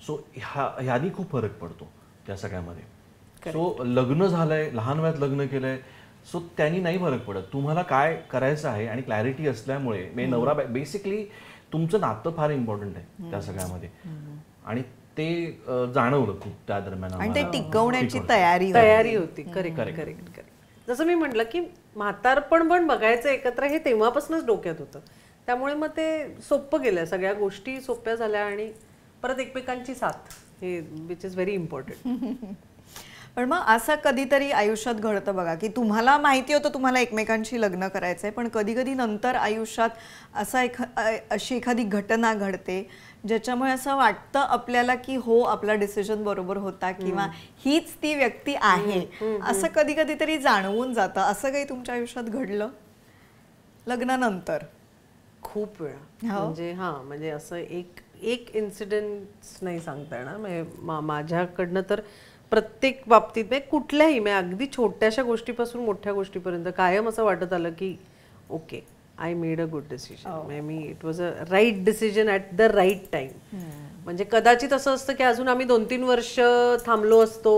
Speaker 3: सो ह्यानी खूप फरक पडतो त्या सगळ्यामध्ये. सो लग्न झालंय, लहान वयात लग्न केलंय, सो त्यांनी नाही फरक पडत. तुम्हाला काय करायचं आहे आणि क्लॅरिटी असल्यामुळे म्हणजे नवरा बेसिकली तुमचं नातं फार इम्पॉर्टंट आहे त्या सगळ्यामध्ये. आणि ते जाणवलं खूप त्या दरम्यान.
Speaker 5: आणि ते टिकवण्याची तयारी होती.
Speaker 4: करेक्ट. जसं मी म्हटलं की म्हातारपण पण बघायचं एकत्र, हे तेव्हापासूनच डोक्यात होतं. त्यामुळे मग ते सोपं गेलं, सगळ्या गोष्टी सोप्या झाल्या आणि परत एकमेकांची साथ, हे विच इज व्हेरी इम्पॉर्टंट.
Speaker 5: पण मग असं कधीतरी आयुष्यात घडतं बघा की तुम्हाला माहिती होतं तुम्हाला एकमेकांशी लग्न करायचंय, पण कधी कधी नंतर आयुष्यात अशी एखादी घटना घडते ज्याच्यामुळे असं वाटतं आपल्याला की हो आपला डिसिजन बरोबर होता किंवा हीच ती व्यक्ती आहे, असं कधी कधीतरी जाणवून जातं. असं काही तुमच्या आयुष्यात घडलं लग्नानंतर?
Speaker 4: खूप वेळा. म्हणजे असं एक इन्सिडेंट नाही सांगता येणार. म्हणजे माझ्याकडनं तर प्रत्येक बाबतीत म्हणजे कुठल्याही म्हणजे अगदी छोट्याशा गोष्टीपासून मोठ्या गोष्टीपर्यंत कायम असं वाटत आलं की okay I made a good decision. मी it was a right decision at the right time. म्हणजे कदाचित असं असतं की अजून आम्ही 2-3 वर्ष थांबलो असतो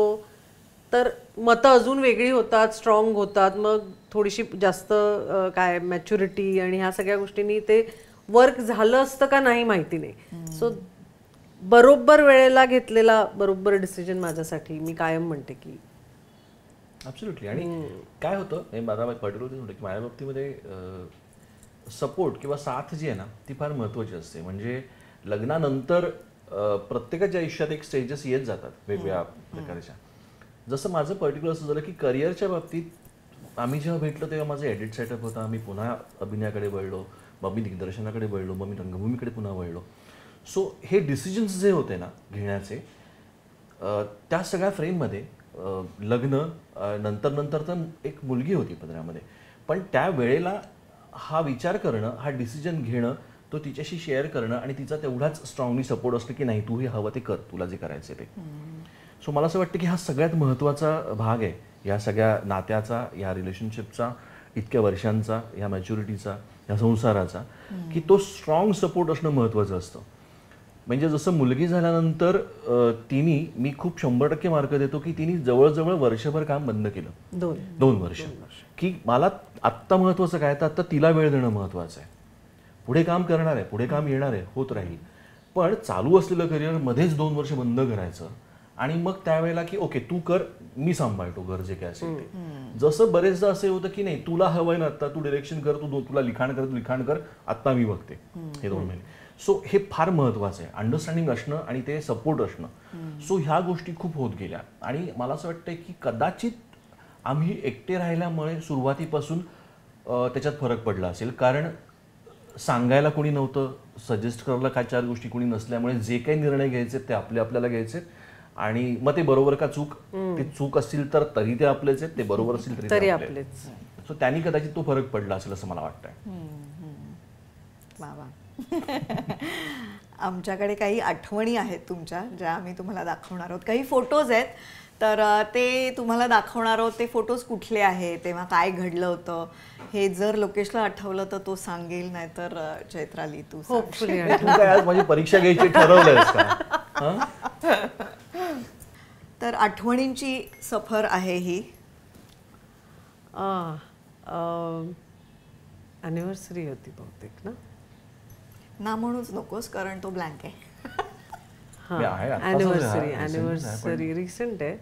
Speaker 4: तर मतं अजून वेगळी होतात, स्ट्रॉंग होतात, मग थोडीशी जास्त काय मॅच्युरिटी आणि ह्या सगळ्या गोष्टींनी ते वर्क झालं असतं का नाही माहिती नाही. सो बरोबर वेळेला घेतलेला बरोबर डिसिजन माझ्यासाठी मी कायम म्हणते की
Speaker 3: ॲब्सोल्युटली. आणि काय होतं माझा पर्टिक्युलर होतं की माझ्या बाबतीमध्ये सपोर्ट किंवा साथ जी आहे ना ती फार महत्त्वाची असते. म्हणजे लग्नानंतर प्रत्येकाच्या आयुष्यात एक स्टेजेस येत जातात वेगवेगळ्या प्रकारच्या. जसं माझं पर्टिक्युलर असं झालं की करिअरच्या बाबतीत आम्ही जेव्हा भेटलो तेव्हा माझं एडिट सेटअप होता. मी पुन्हा अभिनयाकडे वळलो, मग मी दिग्दर्शनाकडे वळलो, मग मी रंगभूमीकडे पुन्हा वळलो. सो हे डिसिजन्स जे होते ना घेण्याचे त्या सगळ्या फ्रेममध्ये लग्न नंतर तर एक मुलगी होती पदरामध्ये. पण त्या वेळेला हा विचार करणं, हा डिसिजन घेणं, तो तिच्याशी शेअर करणं आणि तिचा तेवढाच स्ट्रॉंगली सपोर्ट असतो की नाही तू हे हवं ते कर, तुला जे करायचं ते. सो मला असं वाटतं की हा सगळ्यात महत्त्वाचा भाग आहे या सगळ्या नात्याचा, या रिलेशनशिपचा, इतक्या वर्षांचा, या मॅच्युरिटीचा, या संसाराचा, की तो स्ट्रॉंग सपोर्ट असणं महत्त्वाचं असतं. म्हणजे जसं मुलगी झाल्यानंतर मी खूप 100% मार्क देतो की तिने जवळजवळ वर्षभर काम बंद केलं. 2 वर्ष. की मला आत्ता महत्त्वाचं काय तर आत्ता तिला वेळ देणं महत्त्वाचं आहे. पुढे काम करणार आहे, पुढे काम येणार आहे, होत राहील. पण चालू असलेलं करिअर मध्येच 2 वर्ष बंद करायचं आणि मग त्यावेळेला की ओके तू कर, मी सांभाळतो घर जे काय असेल ते. जसं बरेचदा असं होतं की नाही तुला हवंय ना आत्ता, तू डिरेक्शन कर, तुला लिखाण कर, आत्ता मी बघते हे 2 महिने. सो हे फार महत्त्वाचं आहे, अंडरस्टँडिंग असणं आणि ते सपोर्ट असणं. सो ह्या गोष्टी खूप होत गेल्या आणि मला असं वाटतं की कदाचित आम्ही एकटे राहिल्यामुळे सुरुवातीपासून त्याच्यात फरक पडला असेल. कारण सांगायला कोणी नव्हतं, सजेस्ट करायला काय 4 गोष्टी कोणी नसल्यामुळे जे काही निर्णय घ्यायचे ते आपल्याला घ्यायचे. आणि मग ते बरोबर का चूक, ते चूक असतील तर तरी ते आपलेच आहेत, ते बरोबर असतील तरी आपलेच. सो त्यांनी कदाचित तो फरक पडला असेल असं मला वाटतंय.
Speaker 5: आमच्याकडे काही आठवणी आहेत तुमच्या ज्या आम्ही तुम्हाला दाखवणार आहोत. काही फोटोज आहेत तर ते तुम्हाला दाखवणार आहोत. ते फोटोज कुठले आहेत, तेव्हा काय घडलं होतं हे जर लोकेशला आठवलं तर तो सांगेल, नाहीतर चैत्राली तू
Speaker 4: होपफुली.
Speaker 3: तू काय आज माझी परीक्षा घ्यायची ठरवलंयस का?
Speaker 5: तर आठवणींची सफर आहे ही.
Speaker 4: अॅनिव्हर्सरी होती बहुतेक
Speaker 5: ना म्हणूच नकोस कारण तो ब्लँक आहे.
Speaker 4: अॅनिव्हर्सरी रिसेंट आहे.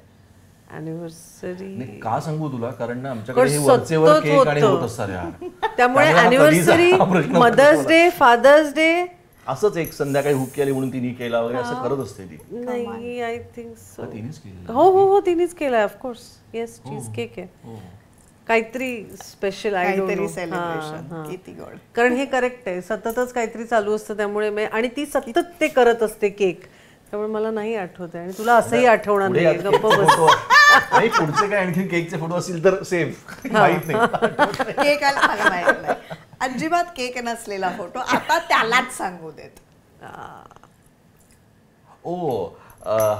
Speaker 4: अॅनिव्हर्सरी
Speaker 3: का सांगू तुला, कारण ना आमच्याकडे हे वरचेवर केक आणि होत असतात यार.
Speaker 4: त्यामुळे anniversary, mother's day, father's day
Speaker 3: असंच एक संध्याकाळी हुक केली म्हणून तिने केला वगैरे असं करत असते ती.
Speaker 4: नाही, आय थिंक सो.
Speaker 3: तिनेच केलं.
Speaker 4: हो तिनेच केलं ऑफकोर्स. येस, चीज केक आहे. काहीतरी स्पेशल
Speaker 5: काहीतरी सेलिब्रेशन. किती गोड.
Speaker 4: कारण हे करेक्ट आहे, सततच काहीतरी चालू असतं त्यामुळे आणि ती सतत ते करत असते केक, त्यामुळे मला नाही आठवत आहे आणि तुला असंही आठवणार नाही. गप्प बस.
Speaker 3: नाही पुढचे काय आणखी केकचे फोटो असतील तर सेफ माहित नाही.
Speaker 5: केक मला माहित नाही अजिबात केक नसलेला फोटो आता त्यालाच सांगू देत.
Speaker 3: ओ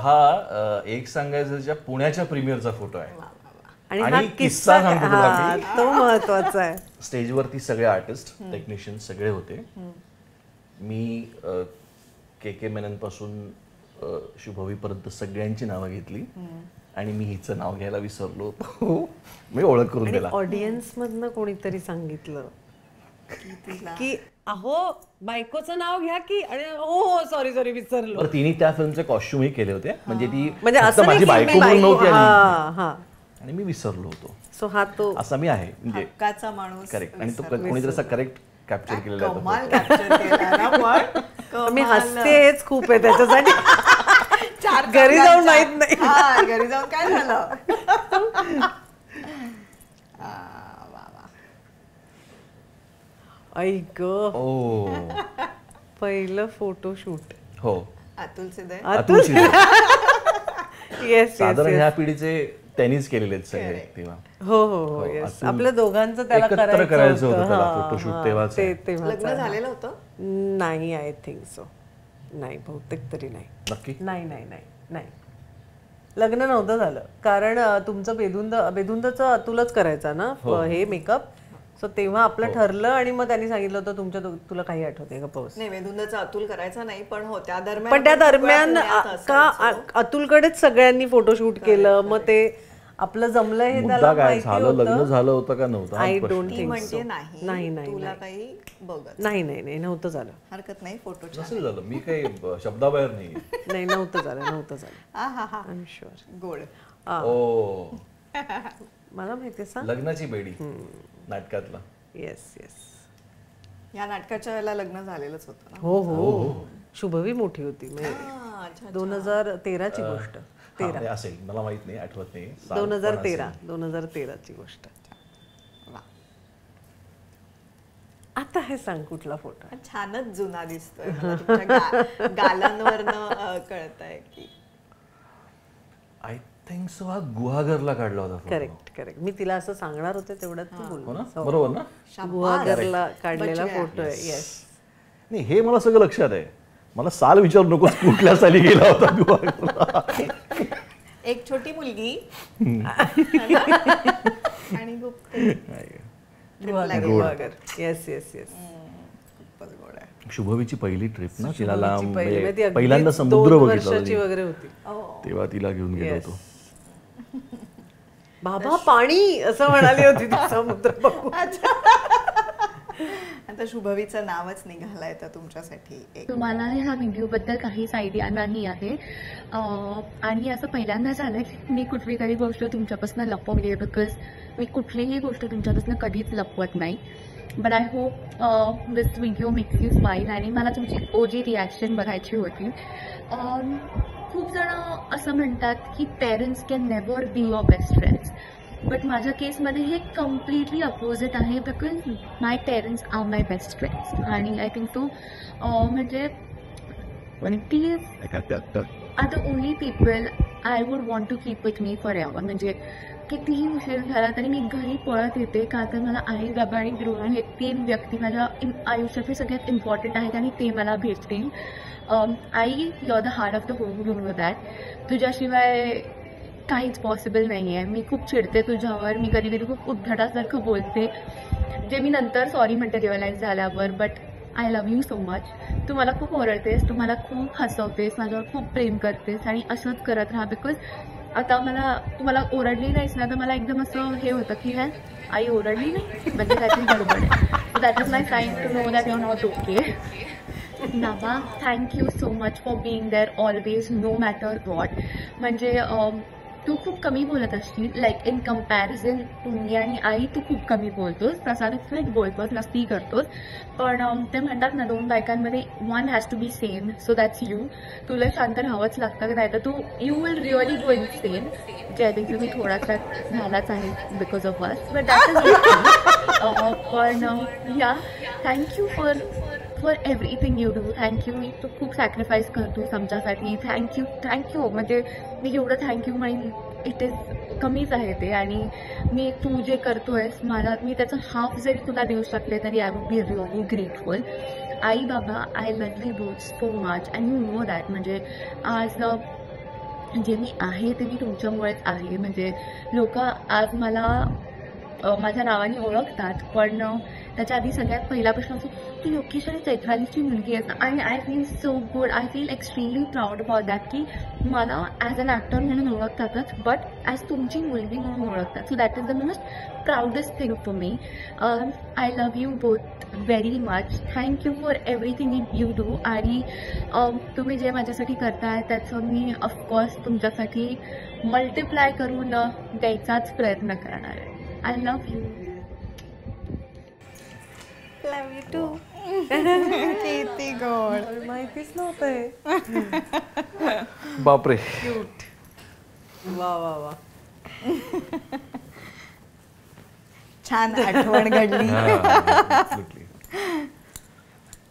Speaker 3: हा एक सांगायचा पुण्याच्या प्रीमियरचा फोटो आहे
Speaker 4: आणि किस्सा सांगतो तुला, तो महत्वाचा आहे.
Speaker 3: स्टेजवरती सगळे आर्टिस्ट, टेक्निशियन सगळे होते. मी के मेनन पासून शुभवीपर्यंत सगळ्यांची नावं घेतली आणि मी हिचं नाव घ्यायला विसरलो होतो. मी ओळख करून दिला.
Speaker 4: ऑडियन्स मधनं कोणीतरी सांगितलं की अहो बायकोचं नाव घ्या की, आणि हो सॉरी विसरलो.
Speaker 3: तिने त्या फिल्मचे कॉस्ट्युमही केले होते, म्हणजे ती
Speaker 4: माझी
Speaker 3: बायको म्हणून नव्हती
Speaker 4: आणि
Speaker 3: मी विसरलो होतो.
Speaker 4: सो हा तो
Speaker 3: असा मी आहे म्हणजे
Speaker 5: हक्काचा माणूस.
Speaker 3: करेक्ट. आणि तो कोणीतरी असा करेक्ट कॅप्चर केलेला आहे.
Speaker 4: मी हसतेच खूप आहे त्याच्यासाठी. घरी जाऊन माहित नाही,
Speaker 5: घरी जाऊन काय झालं.
Speaker 4: ऐक पहिलं फोटोशूट.
Speaker 3: हो,
Speaker 5: अतुल सिद्धे.
Speaker 4: येस,
Speaker 3: साधारण ह्या पिढीचे त्यांनीच केलेले आहेत सगळे तेव्हा.
Speaker 4: हो येस. आपल्या दोघांचं त्याला
Speaker 3: करायचं होतं फोटोशूट तेव्हाच.
Speaker 5: लग्न झालेलं होतं
Speaker 4: नाही, आय थिंक सो. नाही, बहुतेक तरी नाही.
Speaker 3: नक्की
Speaker 4: नाही. लग्न नव्हतं झालं कारण तुमचं बेधुंदचं अतुलच करायचा ना हे मेकअप. सो तेव्हा आपलं ठरलं आणि मग त्यांनी सांगितलं होतं तुला काही आठवते का पाऊस?
Speaker 5: नाही, वेदुंदाचा अतुल करायचा नाही, पण हो त्या दरम्यान
Speaker 4: पण त्या दरम्यान का अतुलकडेच सगळ्यांनी फोटोशूट केलं, मग ते आपलं जमलं हे त्याला माहिती होतं.
Speaker 3: लग्न झालं होतं का नव्हतं?
Speaker 4: आय डोंट थिंक
Speaker 5: म्हणजे
Speaker 4: सो.
Speaker 5: नाही तुला काही बघत
Speaker 4: नाही नव्हतं झालं.
Speaker 5: हरकत नाही, फोटो
Speaker 3: नसेल झालं, मी काही शब्दाबाहेर नाही.
Speaker 4: नाही नव्हतं झालं आय एम शुअर.
Speaker 5: गोड.
Speaker 3: ओ
Speaker 4: मला माहिती सांग.
Speaker 3: लग्नाची बेडी नाटकातला.
Speaker 4: येस
Speaker 5: या नाटकाच्या वेळेला लग्न झालेलंच होतं ना.
Speaker 4: हो शुभवी मोठी होती. 2013 ची गोष्ट.
Speaker 3: असेल, मला माहित नाही, आठवत नाही.
Speaker 4: 2013 ची गोष्ट. आता हे सांग कुठला फोटो?
Speaker 5: छानच जुना दिसतोय मला, तुमच्या गालांवरनं कळतंय की.
Speaker 3: आय थिंक सो हा गुहागरला काढला होता.
Speaker 4: करेक्ट. मी तिला असं सांगणार होते तेवढ्यात तू बोल.
Speaker 3: बरोबर ना?
Speaker 4: गुहागरला काढलेला फोटो आहे. येस.
Speaker 3: नाही, हे मला सगळं लक्षात आहे. मला साल विचारू नकोस कुठल्या साली गेला होता गुहागरला.
Speaker 5: एक छोटी मुलगी आणि
Speaker 4: गुहागर. येस.
Speaker 5: खूपच गोड आहे.
Speaker 3: शुभवीची पहिली ट्रिप ना, तिला लांब
Speaker 4: पहिल्यांदा
Speaker 3: पहिल्यांदा समुद्र बघितला
Speaker 4: वगैरे होती
Speaker 3: तेव्हा तिला घेऊन गेलो होतो.
Speaker 4: बाबा पाणी असं म्हणाली होती ती समुद्र बघून.
Speaker 5: आता शुभवीचं नावच निघालंय तर तुमच्यासाठी
Speaker 1: तुम्हाला ह्या व्हिडिओबद्दल काहीच आयडिया नाही आहे आणि असं पहिल्यांदा झालं की मी कुठली काही गोष्ट तुमच्यापासून लपवली आहे, बिकॉज मी कुठलीही गोष्ट तुमच्यापासून कधीच लपवत नाही. But I hope this video makes you smile आणि मला तुमची ओजी रिॲक्शन बघायची होती. खूप जण असं म्हणतात की parents can never be your best friends, but माझ्या केसमध्ये हे कम्प्लिटली अपोजिट आहे, because my parents are my best friends. आणि आय थिंक तो म्हणजे ती are the only people I would want to keep with me forever. म्हणजे कितीही उशीर झाला तरी मी घरी पळत येते, का तर मला आई बाबा आणि गृह हे 3 व्यक्ती माझ्या आयुष्यातले सगळ्यात इम्पॉर्टंट आहेत आणि ते मला भेटतील. आई, you are the heart of the home, you know that. तुझ्याशिवाय काहीच पॉसिबल नाही आहे. मी खूप चिडते तुझ्यावर, मी कधी कधी खूप उद्धटासारखं बोलते, जे मी नंतर सॉरी म्हणते रिअलाइज झाल्यावर. But I love you so much. तू मला खूप ओरडतेस, तू मला खूप हसवतेस, माझ्यावर खूप प्रेम करतेस आणि असंच करत राहा. बिकॉज आता तू मला ओरडली नाहीस ना तर मला एकदम असं हे होतं की ह्या आई ओरडली नाही म्हणजे काहीतरी गडबड आहे. So that is my sign to know that you are not okay. नावा, thank you so much for being there always, no matter what. म्हणजे तू खूप कमी बोलत असशील, like in comparison to me आणि आई तू खूप कमी बोलतोस, प्रसाद फिट बोलतोस, मस्ती करतोस. पण ते म्हणतात ना 2 बायकांमध्ये one has to be same, so that's you. तुला शांत राहावंच लागतं, नाही तर तू you will really go in same. जे आय थिंक तुम्ही थोडासा झालाच आहे because of us, but that is पण या thank you for everything you do. Thank you. तू खूप सॅक्रिफाईस करतोस आमच्यासाठी. थँक्यू. म्हणजे मी एवढं थँक्यू म्हणेन इट इज कमीच आहे ते. आणि मी तू जे करतोयस मी त्याचं हाफ जरी तुला देऊ शकले तरी I would be really grateful. आई बाबा, I love you both so much and you know that. म्हणजे आज जे मी आहे ते मी तुमच्यामुळेच आहे. म्हणजे लोक आज मला माझ्या नावाने ओळखतात, पण त्याच्या आधी सगळ्यात पहिला प्रश्न असतो की लोकेश आणि चैत्रालीची मुलगी आहे. आणि I feel so good, I feel extremely proud about that की मला ॲज अन ॲक्टर म्हणून ओळखतातच, बट ॲज तुमची मुलगी म्हणून ओळखतात. So that is the most proudest thing for me. I love you both very much. Thank you for everything you do. आणि तुम्ही जे माझ्यासाठी करताय त्याचं मी ऑफकोर्स तुमच्यासाठी मल्टिप्लाय करून द्यायचाच प्रयत्न करणार आहे. I love you.
Speaker 5: Love you too. किती गोड.
Speaker 4: माहितीच नव्हतं.
Speaker 3: बापरे.
Speaker 4: क्यूट. वा.
Speaker 5: छान आठवण घडली.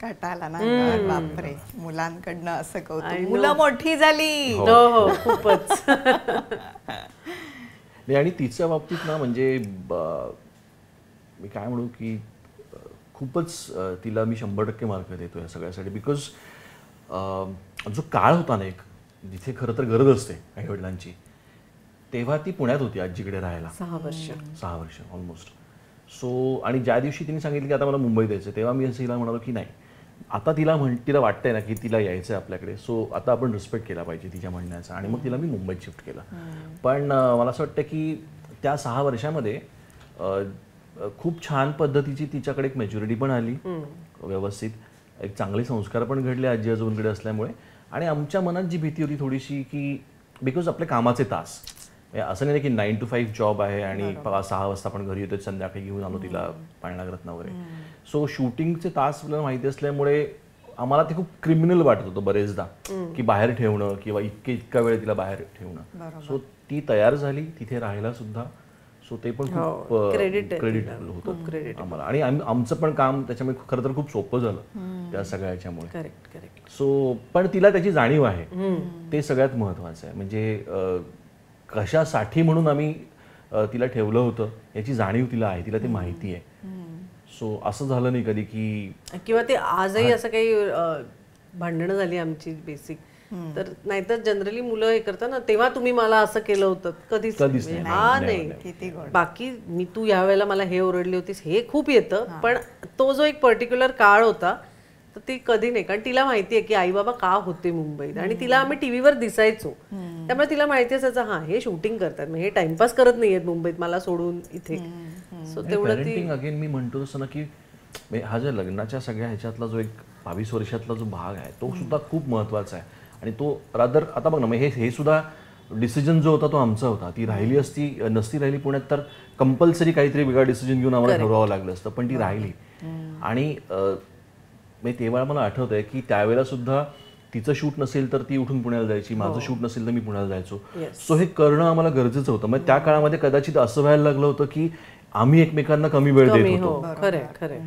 Speaker 5: कटाला ना. बापरे, मुलांकडनं असं कौतुक. मुलं मोठी झाली.
Speaker 4: हो खूपच.
Speaker 3: आणि तिच्या बाबतीत ना म्हणजे मी काय म्हणू की खूपच तिला मी 100% मार्क देतो या सगळ्यासाठी. बिकॉज जो काळ होता ना एक, जिथे खरं तर गरज असते आई वडिलांची, तेव्हा ती पुण्यात होती आजीकडे राहायला
Speaker 4: 6 वर्ष.
Speaker 3: 6 वर्ष ऑलमोस्ट. सो आणि ज्या दिवशी तिने सांगितलं की आता मला मुंबईत यायचं, तेव्हा मी असं तिला म्हणालो की नाही, आता तिला वाटतंय ना की तिला यायचं आहे आपल्याकडे, सो आता आपण रिस्पेक्ट केला पाहिजे तिच्या म्हणण्याचा, आणि मग तिला मी मुंबईत शिफ्ट केलं. पण मला असं वाटतं की त्या 6 वर्षामध्ये खूप छान पद्धतीची तिच्याकडे एक मॅच्युरिटी पण आली, व्यवस्थित एक चांगले संस्कार पण घडले आजी आजोबांकडे असल्यामुळे. आणि आमच्या मनात जी भीती होती थोडीशी की बिकॉज आपले कामाचे तास, असं नाही की 9 to 5 जॉब आहे आणि 6 वाजता आपण घरी येतो, संध्याकाळी घेऊन आलो तिला पाळणाघरात वगैरे. सो शूटिंगचे तास आपल्याला माहिती असल्यामुळे आम्हाला ते खूप क्रिमिनल वाटत होतं बरेचदा की बाहेर ठेवणं किंवा इतका वेळ तिला बाहेर ठेवणं. सो ती तयार झाली, तिथे राहायला सुद्धा. सो ते पण खूप क्रेडिट होतं आम्हाला. आणि आमचं पण काम त्याच्यामुळे खरं तर खूप सोपं झालं त्या सगळ्याच्यामुळे.
Speaker 4: करेक्ट.
Speaker 3: सो पण तिला त्याची जाणीव आहे, ते सगळ्यात महत्वाचं आहे. म्हणजे कशासाठी म्हणून आम्ही तिला ठेवलं होतं याची जाणीव तिला आहे, तिला ते माहिती आहे. सो असं झालं नाही कधी की
Speaker 4: किंवा ते आजही असं काही भांडणं झाली आमची बेसिक, तर नाहीतर जनरली मुलं हे करतात ना, तेव्हा तुम्ही मला असं केलं होतं, कधीच नाही. बाकी मी तू या वेळेला मला हे ओरडली होतीस हे खूप येतं, पण तो जो एक पर्टिक्युलर काळ होता तर ती कधी नाही. कारण तिला माहिती आहे की आई बाबा का होते मुंबईत, आणि तिला आम्ही टीव्हीवर दिसायचो, त्यामुळे तिला माहिती असायचं हा हे शूटिंग करतात, हे टाइमपास करत नाहीयेत मुंबईत मला सोडून इथे. सो तेवढं ती
Speaker 3: अगेन मी म्हणतो तसं ना की हा ज्या लग्नाच्या सगळ्या ह्याच्यातला जो एक 22 वर्षातला जो भाग आहे तो सुद्धा खूप महत्वाचा आहे. आणि तो रादर आता बघ ना, हे सुद्धा डिसिजन जो होता तो आमचा होता. ती राहिली नसती राहिली पुण्यात तर कंपल्सरी काहीतरी वेगळा डिसिजन घेऊन आम्हाला ठरवावं लागलं असतं, पण ती राहिली. आणि तेव्हा मला आठवत आहे की त्यावेळेला सुद्धा तिचं शूट नसेल तर ती उठून पुण्याला जायची, माझं शूट नसेल तर मी पुण्याला जायचो. सो हे करणं आम्हाला गरजेचं होतं. मग त्या काळामध्ये कदाचित असं व्हायला लागलं होतं की आम्ही एकमेकांना कमी वेळ देत होतो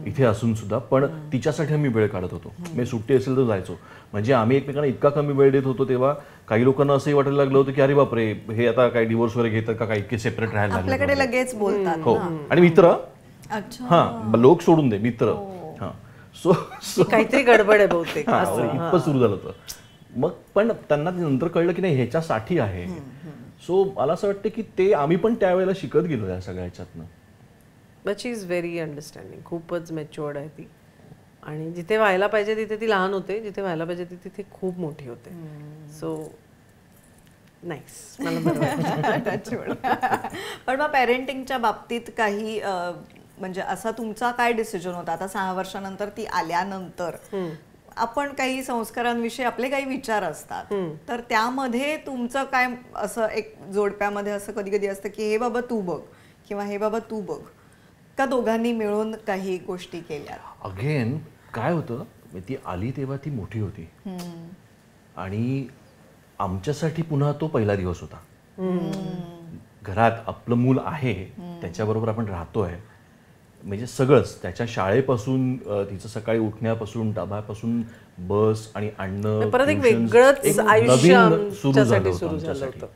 Speaker 3: इथे असून सुद्धा, पण तिच्यासाठी आम्ही वेळ काढत होतो. मी सुट्टी असेल तर जायचो. म्हणजे आम्ही एकमेकांना इतका कमी वेळ देत होतो तेव्हा काही लोकांना असंही वाटायला लागलं होतं की अरे बापरे, हे आता काही डिवोर्स वगैरे घेतात का, काही इतके सेपरेट राहायला लागले.
Speaker 5: आपल्याकडे लगेच बोलतात.
Speaker 3: हो, आणि मित्र, हा लोक सोडून दे, मित्र. हा, सो
Speaker 4: काहीतरी गडबड आहे बहुतेक
Speaker 3: इतकं सुरू झालं होतं. मग पण त्यांना नंतर कळलं की नाही ह्याच्यासाठी आहे. सो मला असं वाटतं की ते आम्ही पण त्यावेळेला शिकत गेलो या सगळ्या ह्याच्यातनं.
Speaker 4: But she is very understanding, खूपच मॅच्युअर्ड आहे ती. आणि जिथे व्हायला पाहिजे तिथे ती लहान होते, जिथे व्हायला पाहिजे तिथे खूप मोठी होते. सो नाईस, मला बरं.
Speaker 5: पण मग पेरेंटिंगच्या बाबतीत काही म्हणजे असा तुमचा काय डिसिजन होता? आता 6 वर्षानंतर ती आल्यानंतर आपण काही संस्कारांविषयी आपले काही विचार असतात, तर त्यामध्ये तुमचं काय असं एक जोडप्यामध्ये असं कधी कधी असतं की हे बाबा तू बघ किंवा हे बाबा तू बघ, का दोघांनी मिळून काही गोष्टी केल्या?
Speaker 3: अगेन काय होतं, ती आली तेव्हा ती मोठी होती आणि आमच्यासाठी पुन्हा तो पहिला दिवस होता. घरात आपलं मूल आहे, त्याच्याबरोबर आपण राहतोय, म्हणजे सगळंच त्याच्या शाळेपासून तिचं सकाळी उठण्यापासून डब्यापासून बस आणि आणणं,
Speaker 4: परत एक वेगळंच आयुष्य
Speaker 3: सुरू झालं होतं.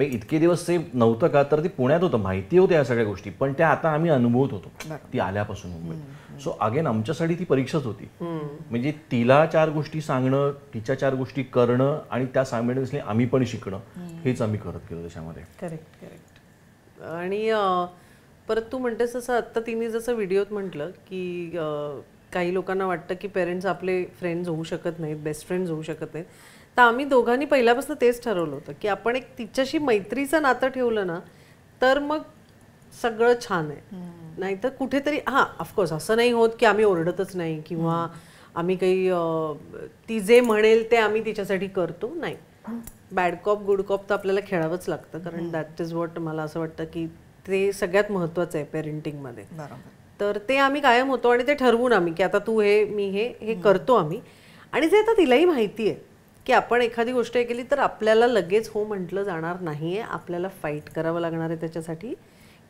Speaker 3: इतके दिवस ते नव्हतं का, तर ते पुण्यात होतं, माहिती होत्या या सगळ्या गोष्टी, पण त्या आता आम्ही अनुभवत होतो ती आल्यापासून मुंबईत. सो अगेन आमच्यासाठी ती परीक्षाच होती. म्हणजे तिला 4 गोष्टी सांगणं, तिच्या 4 गोष्टी करणं आणि त्या सायमल्टेनियसली आम्ही पण शिकणं, हेच आम्ही करत गेलो त्याच्यामध्ये.
Speaker 4: करेक्ट. आणि परत तू म्हणतेस तसं आत्ता तिने जसं व्हिडिओत म्हटलं की काही लोकांना वाटतं की पेरेंट्स आपले फ्रेंड्स होऊ शकत नाहीत, बेस्ट फ्रेंड्स होऊ शकत नाहीत. तर आम्ही दोघांनी पहिल्यापासून तेच ठरवलं होतं की आपण एक तिच्याशी मैत्रीचं नातं ठेवलं ना तर मग सगळं छान आहे. नाहीतर कुठेतरी ऑफकोर्स असं नाही होत की आम्ही ओरडतच नाही किंवा आम्ही काही ती जे म्हणेल ते आम्ही तिच्यासाठी करतो, नाही. बॅड कॉप गुड कॉप तर आपल्याला खेळावंच लागतं, कारण दॅट इज वॉट मला असं वाटतं की ते सगळ्यात महत्त्वाचं आहे पेरेंटिंगमध्ये. तर ते आम्ही कायम होतो आणि ते ठरवून आम्ही की आता तू हे मी हे करतो आम्ही. आणि जे आता तिलाही माहिती आहे की आपण एखादी गोष्ट केली तर आपल्याला लगेच हो म्हटलं जाणार नाही आहे, आपल्याला फाईट करावं लागणार आहे त्याच्यासाठी,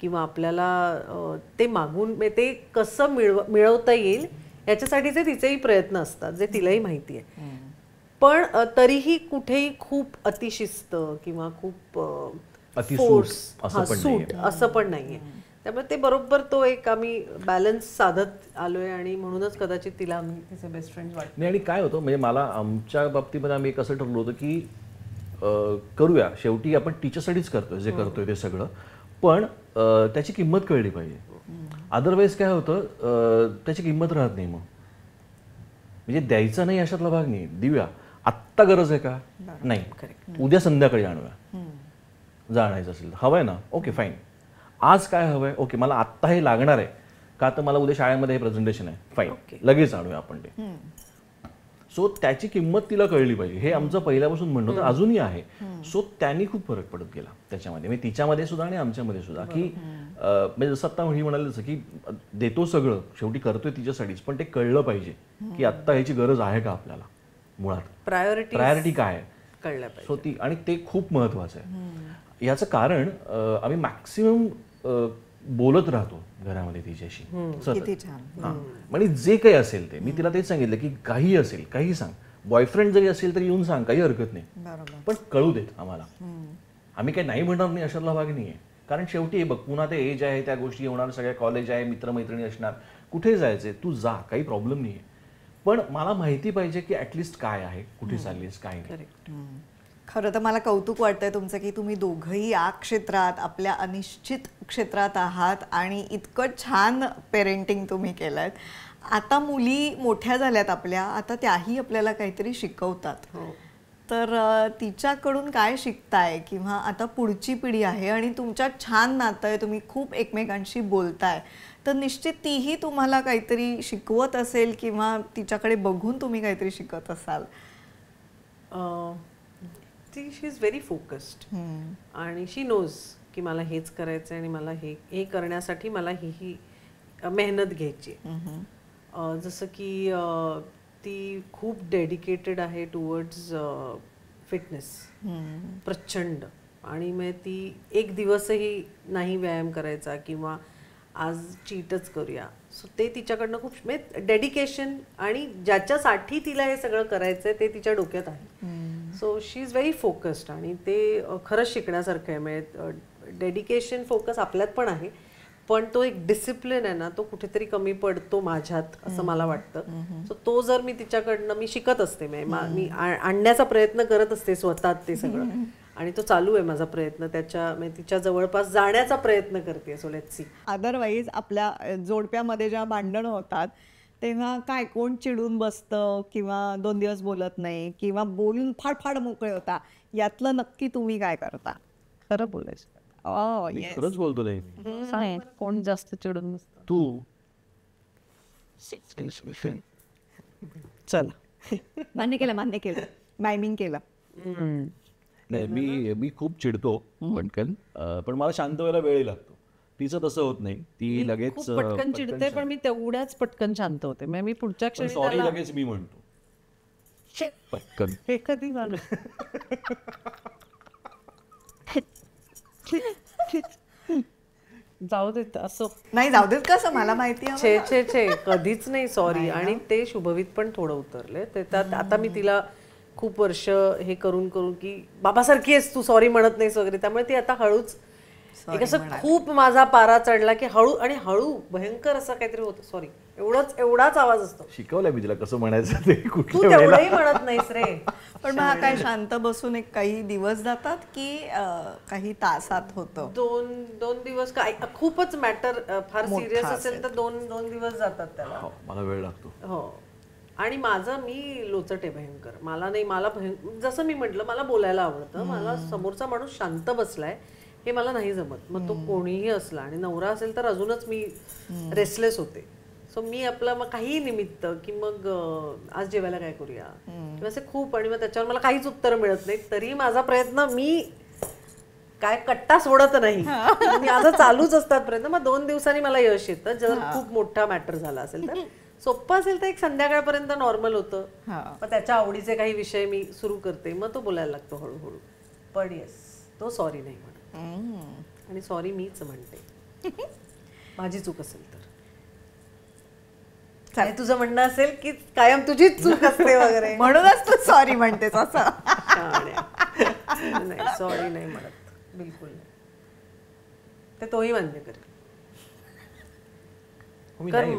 Speaker 4: किंवा आपल्याला ते मागून ते कसं मिळवता येईल याच्यासाठीचे तिचेही प्रयत्न असतात, जे तिलाही माहिती आहे. पण तरीही कुठेही खूप अतिशिस्त किंवा खूप फोर्स, सूट असं पण नाहीये. त्यामुळे ते बरोबर तो एक आम्ही बॅलन्स साधत आलोय आणि म्हणूनच कदाचित तिला आम्ही तिचे बेस्ट फ्रेंड वाटतो.
Speaker 3: आणि काय होतं म्हणजे मला आमच्या बाबतीमध्ये आम्ही एक असं ठरवलं होतं की करूया, शेवटी आपण तिच्यासाठीच करतोय जे करतोय ते सगळं, पण त्याची किंमत कळली पाहिजे. अदरवाईज काय होतं, त्याची किंमत राहत नाही. मग म्हणजे द्यायचा नाही अशातला भाग नाही. देऊया, आत्ता गरज आहे का? नाही, उद्या संध्याकाळी आणूया. जाणायचं असेल हवंय ना, ओके फाईन. आज काय हवंय, ओके मला आत्ता हे लागणार आहे का, तर मला उद्या शाळेमध्ये हे प्रेझेंटेशन आहे, फाईन, लगेच आणूया आपण ते. सो त्याची किंमत तिला कळली पाहिजे, हे आमचं पहिल्यापासून म्हणणं होतं, अजूनही आहे. सो त्यांनी खूप फरक पडत गेला त्याच्यामध्ये, म्हणजे तिच्यामध्ये सुद्धा आणि आमच्यामध्ये सुद्धा, की म्हणजे जसं आता ही म्हणाले तसं की देतो सगळं, शेवटी करतोय तिच्यासाठीच, पण ते कळलं पाहिजे की आत्ता ह्याची गरज आहे का आपल्याला, मुळात प्रायोरिटी काय आहे
Speaker 4: कळलं पाहिजे.
Speaker 3: सो ती, आणि ते खूप महत्वाचं आहे. याचं कारण आम्ही मॅक्सिमम बोलत राहतो घरामध्ये तिच्याशी
Speaker 5: किती छान.
Speaker 3: म्हणजे जे काही असेल ते, मी तिला तेच सांगितलं की काही असेल काही सांग, बॉयफ्रेंड जरी असेल तरी येऊन सांग, काही हरकत नाही,
Speaker 5: बरोबर.
Speaker 3: पण कळू देत आम्हाला. आम्ही काही नाही म्हणणार नाही अशातला भाग नाहीये, कारण शेवटी बघ पुन्हा ते एज आहे, त्या गोष्टी होणार, सगळ्या कॉलेज आहे, मित्रमैत्रिणी असणार, कुठे जायचंय तू जा, काही प्रॉब्लेम नाहीये, पण मला माहिती पाहिजे की ऍटलिस्ट काय आहे, कुठे चाललीस, काय नाही.
Speaker 5: खरं तर मला कौतुक वाटतंय तुमचं की तुम्ही दोघंही या क्षेत्रात, आपल्या अनिश्चित क्षेत्रात आहात आणि इतकं छान पेरेंटिंग तुम्ही केलंय. आता मुली मोठ्या झाल्यात आपल्या, आता त्याही आपल्याला काहीतरी शिकवतात. तर तिच्याकडून काय शिकताय, किंवा आता पुढची पिढी आहे आणि तुमच्यात छान नातं आहे, तुम्ही खूप एकमेकांशी बोलताय, तर निश्चित तीही तुम्हाला काहीतरी शिकवत असेल किंवा तिच्याकडे बघून तुम्ही काहीतरी शिकत असाल.
Speaker 4: शी इज व्हेरी फोकस्ड आणि शी नोज की मला हेच करायचं आहे आणि मला हे करण्यासाठी मला ही मेहनत घ्यायची. जसं की ती खूप डेडिकेटेड आहे टुवर्ड्स फिटनेस, प्रचंड. आणि मग ती एक दिवसही नाही व्यायाम करायचा किंवा आज चीटच करूया, सो ते तिच्याकडनं खूप म्हणजे डेडिकेशन, आणि ज्याच्यासाठी तिला हे सगळं करायचंय ते तिच्या डोक्यात आहे. So she is very focused आणि ते खरंच शिकण्यासारखं आहे. म्हणजे डेडिकेशन, फोकस आपल्यात पण आहे, पण तो एक डिसिप्लिन आहे ना, तो कुठेतरी कमी पडतो माझ्यात असं मला वाटतं. सो तो जर मी तिच्याकडनं मी शिकत असते, मी आणण्याचा प्रयत्न करत असते स्वतः ते सगळं, आणि तो चालू आहे माझा प्रयत्न, तिच्या जवळपास जाण्याचा प्रयत्न करते. So let's see.
Speaker 5: अदरवाईज आपल्या जोडप्यामध्ये जेव्हा भांडणं होतात तेव्हा काय, कोण चिडून बसतं किंवा 2 दिवस बोलत नाही किंवा बोलून फाड मोकळे होता, यातलं नक्की तुम्ही काय करता?
Speaker 1: खरं बोलायचं.
Speaker 3: मी खरंच बोलतो नाही.
Speaker 1: सांग, कोण जास्त चिडून बसतं?
Speaker 3: तू
Speaker 5: चला. मान्य केलं मायमिंग केलं.
Speaker 3: नाही, मी खूप चिडतो पटकन, पण मला शांत व्हायला वेळ लागतो. तिचं तसं होत नाही, ती लगेच
Speaker 2: खूप पटकन चिडते, पण मी तेवढ्याच पटकन शांत होते. मग मी पुढच्या क्षणी
Speaker 3: सॉरी लगेच मी म्हणतो पटकन.
Speaker 2: हे कधी झालं? जाऊ देत असं
Speaker 5: नाही, जाऊ देत कसं, मला माहिती आहे.
Speaker 4: छे कधीच नाही सॉरी. आणि ते शुभवीत पण थोडं उतरले ते. आता मी तिला खूप वर्ष हे करून की बाबासारखी आहेस तू, सॉरी म्हणत नाहीस वगैरे, त्यामुळे ती आता हळूच एक असं खूप माझा पारा चढला की हळू भयंकर असं काहीतरी होतं, सॉरी एवढाच आवाज असतो.
Speaker 3: शिकवलंय मी तिला कसं म्हणायचं ते,
Speaker 4: तू
Speaker 3: कुठल्या वेळेला.
Speaker 4: तेवढंही म्हणत नाहीस रे.
Speaker 5: पण मग हा काय शांत बसून एक काही दिवस जातात की काही तासात होतं?
Speaker 4: दोन दिवस काय, खूपच मॅटर फार
Speaker 5: मोठा
Speaker 4: सिरियस असेल
Speaker 5: असेल
Speaker 4: तर दोन दिवस जातात त्याला.
Speaker 3: हो, मला वेळ लागतो.
Speaker 4: हो. आणि मी लोचट आहे भयंकर. मला जसं मी म्हटलं, मला बोलायला आवडतं. मला समोरचा माणूस शांत बसलाय हे मला नाही जमत. मग तो कोणीही असला, आणि नवरा असेल तर अजूनच मी रेस्टलेस होते. सो मी आपलं मग काही निमित्त की मग आज जेवायला काय करूया किंवा असे खूप, आणि मग त्याच्यावर मला काहीच उत्तर मिळत नाही, तरी माझा प्रयत्न, मी काय कट्टा सोडत नाही, माझं चालूच असतात प्रयत्न. मग 2 दिवसांनी मला यश येतं. जर खूप मोठा मॅटर झाला असेल तर, सोपं असेल तर एक संध्याकाळपर्यंत नॉर्मल होतं. मग त्याच्या आवडीचे काही विषय मी सुरू करते, मग तो बोलायला लागतो हळूहळू. पण येस, तो सॉरी नाही म्हणत, आणि सॉरी मीच म्हणते माझी चूक असेल तर. काय तुझं म्हणणं असेल की कायम तुझीच चूक असते वगैरे,
Speaker 5: म्हणूनच तू सॉरी म्हणतेस असं?
Speaker 4: नाही, सॉरी नाही म्हणत, बिलकुल नाही. ते तोही मान्य करेल.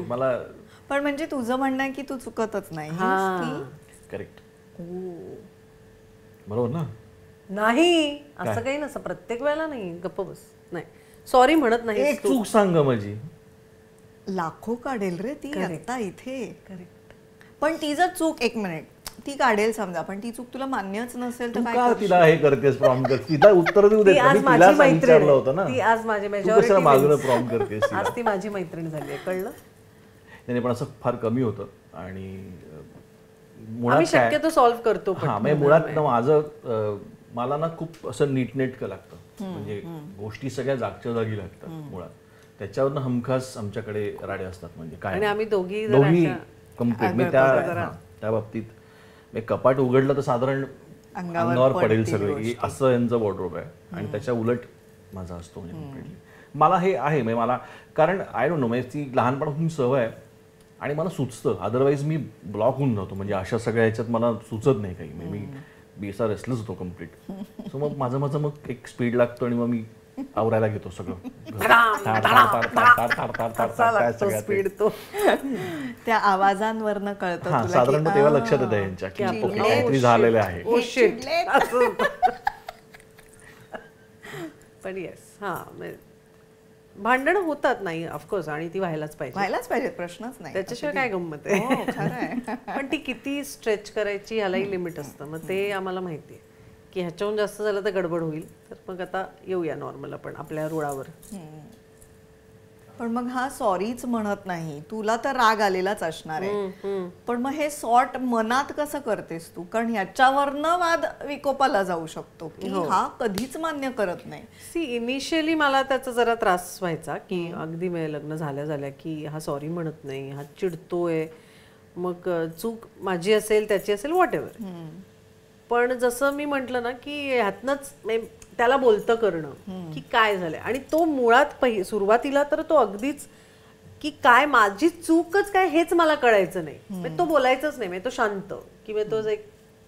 Speaker 3: मला
Speaker 5: पण म्हणजे तुझं म्हणणं आहे की तू चुकतच नाही.
Speaker 3: करेक्ट, बरोबर ना?
Speaker 4: नाही असं काही नसतं, प्रत्येक वेळेला नाही. गप्प बस. नाही सॉरी म्हणत नाही.
Speaker 3: एक चूक सांग माझी.
Speaker 5: लाखो काढेल रे ती आता इथे. पण ती जर चूक, एक मिनिट, ती काढेल समजा, पण ती चूक तुला मान्यच नसेल तर
Speaker 3: तू
Speaker 5: काय
Speaker 3: का
Speaker 5: करशील?
Speaker 3: तिला हे करतेस, प्रॉम कर, तिला उत्तर देऊ देत.
Speaker 4: ती आज
Speaker 3: मी
Speaker 4: माझी
Speaker 3: तिला
Speaker 4: मैत्रीण
Speaker 3: विचारलं होतं ना,
Speaker 4: आहे. ती आज माझी
Speaker 3: तू
Speaker 4: majority
Speaker 3: कशाला मागणं
Speaker 4: wins.
Speaker 3: प्रॉम करतेस तिला?
Speaker 4: आज ती माझी मैत्रीण झाली आहे, कळलं.
Speaker 3: त्याने पण असं फार कमी होतं आणि
Speaker 4: आम्ही
Speaker 3: मुळात काय,
Speaker 4: शक्यतो सॉल्व्ह करतो.
Speaker 3: हा म्हणजे मुळात ना माझं मला ना खूप असं नीटनेटकं लागतं, म्हणजे गोष्टी सगळ्या जागच्या जागी लागतात मुळात. त्याच्यावरनं हमखास आमच्याकडे राडे असतात. म्हणजे काय,
Speaker 4: आणि आम्ही दोघी
Speaker 3: कम्प्लीट. मी त्या बाबतीत कपाट उघडलं तर साधारण अंगावर पडेल सगळं, की असं यांचं वॉर्डरोब आहे. आणि त्याच्या उलट माझा असतो. म्हणजे completely. मला हे आहे, म्हणजे मला, कारण आय डोंट नो, म्हणजे ती लहानपणापासून सवय आहे आणि मला सुचतं. अदरवाईज मी ब्लॉक होऊन जातो, म्हणजे अशा सगळ्या ह्याच्यात मला सुचत नाही काही. मी असा रेस्टलेस होतो कम्प्लीट. सो मग माझं मग एक स्पीड लागतो आणि मग मी आवरायला घेतो सगळं.
Speaker 4: स्पीड तो
Speaker 5: त्या आवाजांवरनं कळतं
Speaker 3: हा,
Speaker 5: तुला
Speaker 3: साधारण
Speaker 5: की,
Speaker 3: तेव्हा लक्षात येतं यांच्या की काहीतरी झालेलं आहे.
Speaker 4: Oh shit. पण येस, हा भांडणं होतात, नाही ऑफकोर्स, आणि ती व्हायलाच पाहिजे.
Speaker 5: व्हायलाच पाहिजे, प्रश्नच नाही.
Speaker 4: त्याच्याशिवाय काय गंमत
Speaker 5: हो,
Speaker 4: आहे.
Speaker 5: खरं आहे.
Speaker 4: पण ती किती स्ट्रेच करायची ह्यालाही लिमिट असतं. मग ते आम्हाला माहिती आहे की ह्याच्याहून जास्त झालं तर गडबड होईल. तर मग आता येऊया नॉर्मल आपण आपल्या रुळावर.
Speaker 5: पण मग हा सॉरीच म्हणत नाही, तुला तर राग आलेलाच असणार आहे. पण मग हे सॉर्ट मनात कसं करतेस तू? कारण ह्याच्यावरनं वाद विकोपाला जाऊ शकतो की हा कधीच मान्य करत नाही.
Speaker 4: सी इनिशियली मला त्याचा जरा त्रास व्हायचा की अगदी लग्न झाल्या की हा सॉरी म्हणत नाही, हा चिडतोय, मग चूक माझी असेल त्याची असेल व्हॉट एव्हर. पण जसं मी म्हटलं ना की ह्यातनंच त्याला बोलतं करणं की काय झालंय. आणि तो मुळात सुरुवातीला तर तो अगदीच की काय माझी चूकच काय हेच मला कळायचं नाही. तो बोलायचंच नाही, म्हणजे तो शांत किंवा तो एक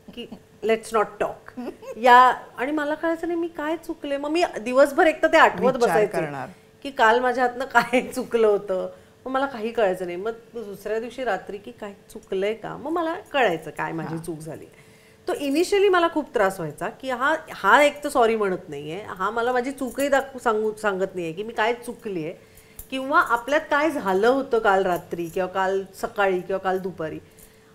Speaker 4: की लेट्स नॉट टॉक या. आणि मला कळायचं नाही मी काय चुकले. मग मी दिवसभर एक तर ते आठवत बसायचं की काल माझ्या हातनं काय चुकलं होतं. मग मला काही कळायचं नाही. मग दुसऱ्या दिवशी रात्री की काय चुकलंय का, मग मला कळायचं काय माझी चूक झाली. तो इनिशियली मला खूप त्रास व्हायचा की हा एक तर सॉरी म्हणत नाहीये, हा मला माझी चूकही सांगत नाहीये की मी काय चुकली आहे किंवा आपल्यात काय झालं होतं काल रात्री किंवा काल सकाळी किंवा काल दुपारी.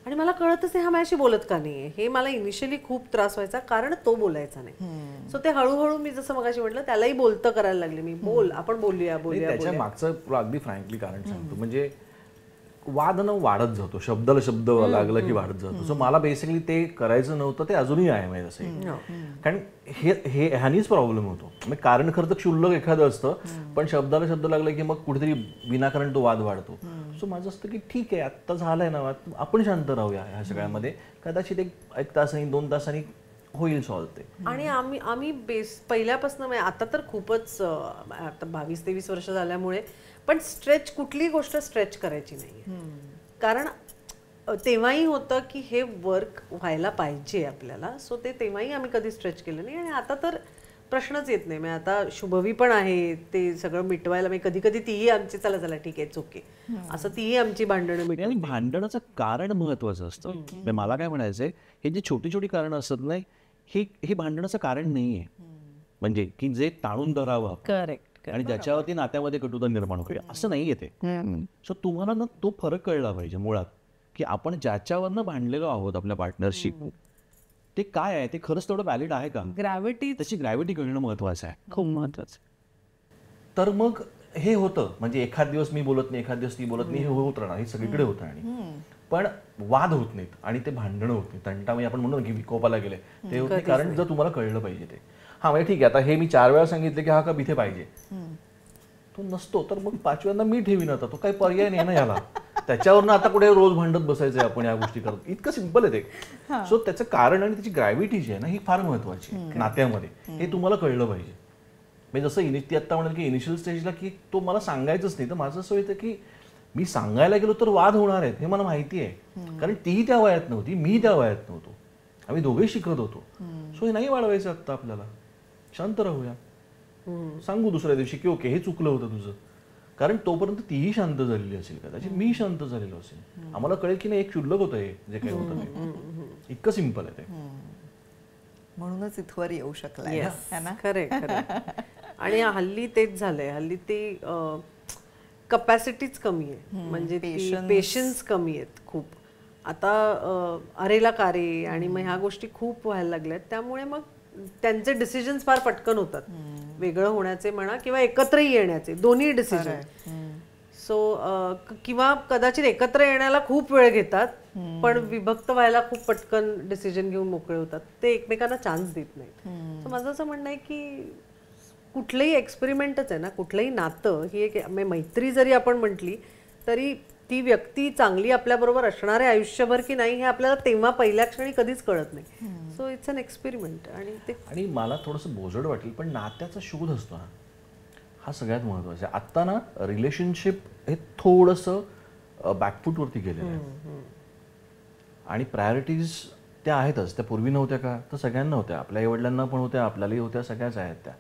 Speaker 4: आणि मला कळतच नाही हा माझ्याशी बोलत का नाहीये. हे मला इनिशियली खूप त्रास व्हायचा कारण तो बोलायचा नाही. सो ते हळूहळू मी जसं मगाशी म्हटलं त्यालाही बोलतं करायला लागले. मी आपण बोलूया.
Speaker 3: त्याच्या मागचं तुला अगदी फ्रँकली कारण सांगतो, म्हणजे वाद न वाढत जातो, शब्दाला शब्द लागलं की वाढत जातो. सो मला बेसिकली ते करायचं नव्हतं, ते अजूनही आहे माहिती असं. कारण हे ह्यानीच प्रॉब्लेम होतो. म्हणजे कारण खरं तर क्षुल्लक एखादं असतं, पण शब्दाला शब्द लागला की मग कुठेतरी विनाकारण तो वाद वाढतो. सो माझं असतं की ठीक आहे, आत्ता झालाय ना वाद, आपण शांत राहूया ह्या सगळ्यामध्ये. कदाचित एक तासांनी 2 तासांनी होईल सॉल्व ते.
Speaker 4: आणि आम्ही पहिल्यापासून आता तर खूपच आता 22-23 वर्ष झाल्यामुळे पण कुठली गोष्ट स्ट्रेच करायची नाही. कारण तेव्हाही होतं की हे वर्क व्हायला पाहिजे आपल्याला. सो ते तेव्हाही आम्ही कधी स्ट्रेच केलं नाही. आणि आता तर प्रश्नच येत नाही. म्हणजे आता शुभवी पण आहे, ते सगळं मिटवायला. मी कधी कधी तीही आमची चला ठीक आहे चोके असं तीही आमची भांडणं मिटली.
Speaker 3: आणि भांडणाचं कारण महत्वाचं असतं. मला काय म्हणायचंय, हे जे छोटी छोटी कारणं असतात नाही, हे भांडणाचं कारण नाहीये. म्हणजे की जे ताणून धरावं
Speaker 2: करेक्ट.
Speaker 3: आणि ज्याच्यावरती नात्यामध्ये कटुता निर्माण होते असं नाही येते. सो तुम्हाला ना तो फरक कळला पाहिजे मुळात, की आपण ज्याच्यावरनं भांडलेलो आहोत आपल्या पार्टनरशी, ते काय आहे, ते खरंच तेवढं व्हॅलिड आहे का,
Speaker 2: ग्रॅव्हिटी,
Speaker 3: त्याची ग्रॅव्हिटी कळणं महत्वाचं आहे.
Speaker 2: खूप महत्वाचं.
Speaker 3: तर मग हे होतं, म्हणजे एखाद दिवस मी बोलत नाही, एखाद दिवस ती बोलत नाही, हे होत राहणार, हे सगळीकडे होतं. आणि पण वाद होत नाहीत आणि ते भांडणं होत नाही, तंटा, म्हणजे आपण म्हणतो की विकोपाला गेले, ते होत नाही. कारण जर तुम्हाला कळलं पाहिजे ते, हा म्हणजे ठीक आहे, आता हे मी 4 वेळा सांगितलं की हा कप इथे पाहिजे, तो नसतो, तर मग 5व्यांदा मी ठेवीन. आता तो काही पर्याय नाही ना याला. त्याच्यावरनं आता कुठे रोज भांडत बसायचंय आपण या गोष्टी करत, इतकं सिंपल आहे ते. सो त्याचं कारण आणि त्याची ग्रॅव्हिटी जी आहे ना, ही फार महत्वाची आहे नात्यामध्ये. हे तुम्हाला कळलं पाहिजे. म्हणजे जसं ती आत्ता म्हणाल की इनिशियल स्टेजला की तो मला सांगायचंच नाही, तर माझं असं होतं की मी सांगायला गेलो तर वाद होणार आहेत हे मला माहिती आहे. कारण तीही त्या वयात नव्हती, मी त्या वयात नव्हतो, आम्ही दोघेही शिकत होतो. सो हे नाही वाढवायचं आत्ता आपल्याला. शांत राहूया, सांगू दुसऱ्या दिवशी की ओके हे चुकलं होतं तुझं. कारण तोपर्यंत तीही शांत झालेली असेल, कदाचित मी शांत झालेलो असेल. आम्हाला कळेल की नाही एक क्षुल्लक होतं हे जे काही होतं ते. इतकं सिंपल आहे ते.
Speaker 5: म्हणूनच इथवर येऊ शकलाय ना, है ना?
Speaker 4: खरे आणि हल्ली तेच झालंय, हल्ली ते कपॅसिटीच कमी आहे, म्हणजे पेशन्स कमी आहेत खूप आता. अरेला कारे आणि मग ह्या गोष्टी खूप व्हायला लागल्यात, त्यामुळे मग त्यांचे डिसिजन्स फार पटकन होतात, वेगळं होण्याचे म्हणा किंवा एकत्रही येण्याचे, दोन्ही डिसिजन. सो किंवा कदाचित एकत्र येण्याला खूप वेळ घेतात, पण विभक्त व्हायला खूप पटकन डिसिजन घेऊन मोकळे होतात, ते एकमेकांना चान्स देत नाहीत. सो माझं असं म्हणणं आहे की कुठलंही एक्सपेरिमेंटच आहे ना, कुठलंही नातं ही एक मैत्री जरी आपण म्हटली तरी ती व्यक्ती चांगली आपल्याबरोबर असणार आहे आयुष्यभर की नाही हे आपल्याला तेव्हा पहिल्या क्षणी कधीच कळत नाही. So it's an experiment.
Speaker 3: आणि मला थोडंसं बोजड वाटेल, पण नात्याचा शोध असतो ना, हा सगळ्यात महत्त्वाचा आहे. आत्ता ना रिलेशनशिप हे थोडंसं बॅकफूटवरती गेलेलं आहे आणि प्रायोरिटीज त्या आहेतच. त्या पूर्वी नव्हत्या का? तर सगळ्यांना होत्या, आपल्या आईवडिलांना पण होत्या, आपल्यालाही होत्या, सगळ्याच आहेत त्या.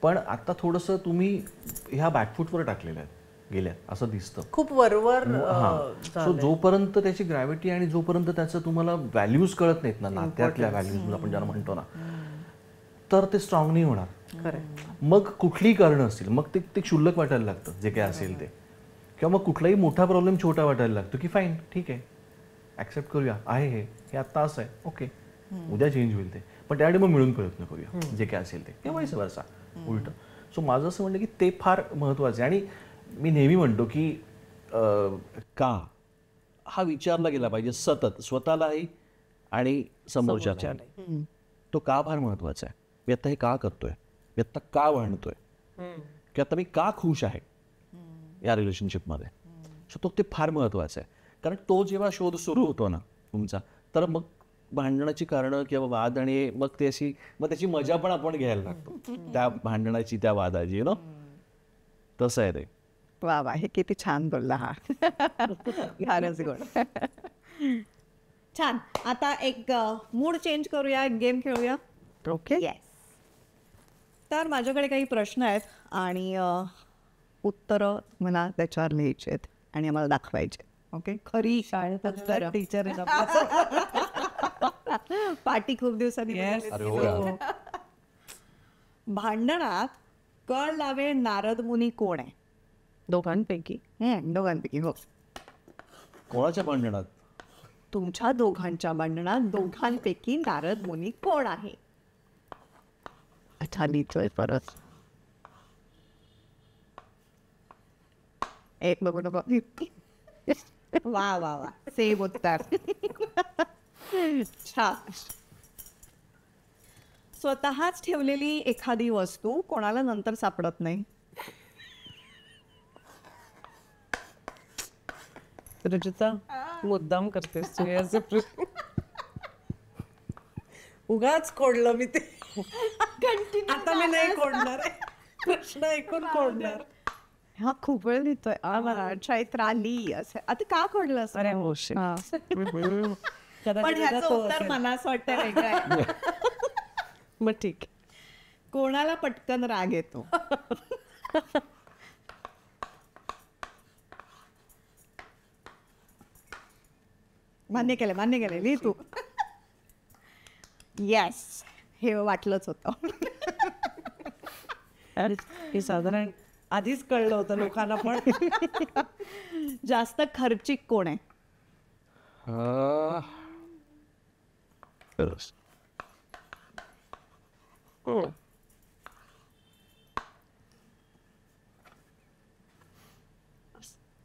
Speaker 3: पण आता थोडंसं तुम्ही ह्या बॅकफूटवर टाकलेल्या आहेत, गेल्या असं दिसतं
Speaker 4: खूप वरवर.
Speaker 3: सो जोपर्यंत त्याची ग्रॅव्हिटी आणि जोपर्यंत त्याचं तुम्हाला व्हॅल्यूज कळत नाहीत ना, नात्यातल्या व्हॅल्यूज आपण ज्याला म्हणतो ना, तर ते स्ट्रॉंग नाही होणार. मग कुठलीही कारणं असतील, मग ते क्षुल्लक वाटायला लागतं जे काही असेल ते, किंवा मग कुठलाही मोठा प्रॉब्लेम छोटा वाटायला लागतो की फाईन, ठीक आहे, ऍक्सेप्ट करूया, आहे हे आत्ता असं आहे, ओके, उद्या चेंज होईल ते, पण त्यासाठी मग मिळून प्रयत्न करूया जे काय असेल ते, किंवा वाईस वर्सा उलट. सो माझं असं म्हणलं की ते फार महत्त्वाचं आहे. आणि मी नेहमी म्हणतो की का हा विचारला गेला पाहिजे सतत, स्वतःलाही आणि समोरच्याला. तो का फार महत्त्वाचा आहे. मी आता हे का करतोय, मी आता का भांडतोय, की आता मी का खुश आहे या रिलेशनशिपमध्ये. सो तो ते फार महत्त्वाचं आहे. कारण तो जेव्हा शोध सुरू होतो ना तुमचा, तर मग भांडणाची कारणं किंवा वाद आणि मग ते अशी, मग त्याची मजा पण आपण घ्यायला लागतो त्या भांडणाची, त्या वादाची, नो तसं आहे ते.
Speaker 5: वा वा, हे किती छान बोलला हा. फारच गोड. छान. आता एक मूड चेंज करूया, एक गेम खेळूया. ओके. येस. तर माझ्याकडे काही प्रश्न आहेत आणि उत्तरं मला त्याच्यावर लिहायची आहेत आणि आम्हाला दाखवायचे. ओके. खरी शाळेत टीचर पार्टी खूप दिवसांनी. भांडणात कळ लावे नारद मुनी कोण आहे? दोघांपैकी. दोघांपैकी. हो.
Speaker 3: कोणाच्या भांडणात?
Speaker 5: तुमच्या दोघांच्या भांडणात दोघांपैकी नारद मुनी कोण आहे? अच्छा, लिहितोय परत. एक बघू नको. वा वा वा, सेम उत्तर. छान. स्वतःच ठेवलेली एखादी वस्तू कोणाला नंतर सापडत नाही.
Speaker 4: रचिता, मुद्दाम करतेस तू याचे प्रश्न. उगाच खोडलं मी ते. आता मी नाही खोडणार आहे. प्रश्न ऐकून खोडणार.
Speaker 5: हा खूप वेळ लिहितोय. चैत्र आली असं. आता का खोडलं असं?
Speaker 4: अरे हो.
Speaker 5: पण ह्याचं उत्तर मला असं वाटतं वेगळं आहे.
Speaker 4: मग ठीक.
Speaker 5: कोणाला पटकन राग येतो? मान्य केलं लिही तू. येस, हे वाटलंच होतं.
Speaker 4: हे साधारण आधीच कळलं होतं लोकांना. पण
Speaker 5: जास्त खर्चिक कोण आहे?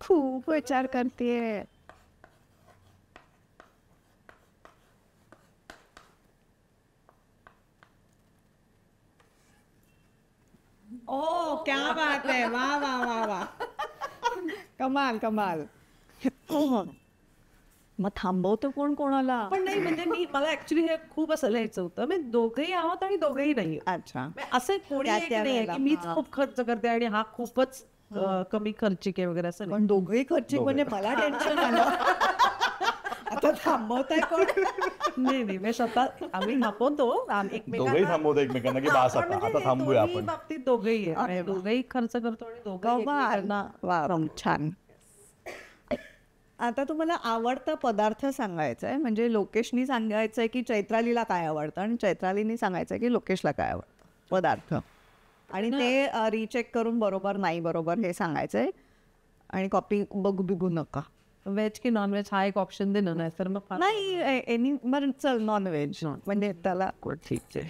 Speaker 5: खूप विचार करतेय. ओ, क्या बात है. वा वा वा वा. कमाल. मग थांबवतो कोण कोणाला?
Speaker 4: पण नाही, म्हणजे मला ऍक्च्युली हे खूप असं लिहायचं होतं. मी दोघेही आहोत आणि दोघेही नाही.
Speaker 5: अच्छा.
Speaker 4: असं कोणी एक नाही आहे की मीच खूप खर्च करते आणि हा खूपच कमी खर्चिक आहे वगैरे असं नाही.
Speaker 5: पण दोघेही खर्चिक म्हणजे मला टेन्शन आलं. आता थांबवताय कोण?
Speaker 4: नाही मी स्वतः आम्ही थांबवतो
Speaker 3: दोघेही थांबवतो एकमेकांना की बास आता थांबूया आपण.
Speaker 4: बाबतीत दोघेही आहे. दोघेही खर्च करतो आणि दोघं
Speaker 5: छान. आता तुम्हाला आवडता पदार्थ सांगायचा आहे, म्हणजे लोकेशनी सांगायचं आहे की चैत्रालीला काय आवडतं आणि चैत्रालीने सांगायचं आहे की लोकेशला काय आवडतं पदार्थ, आणि ते रिचेक करून बरोबर नाही बरोबर हे सांगायचं आहे. आणि कॉपी बघू नका.
Speaker 2: व्हेज की नॉन व्हेज हा एक ऑप्शन दे ना, नाही तर मग
Speaker 5: नाही एनी बरं चल नॉन व्हेज, म्हणजे त्याला ठीक आहे.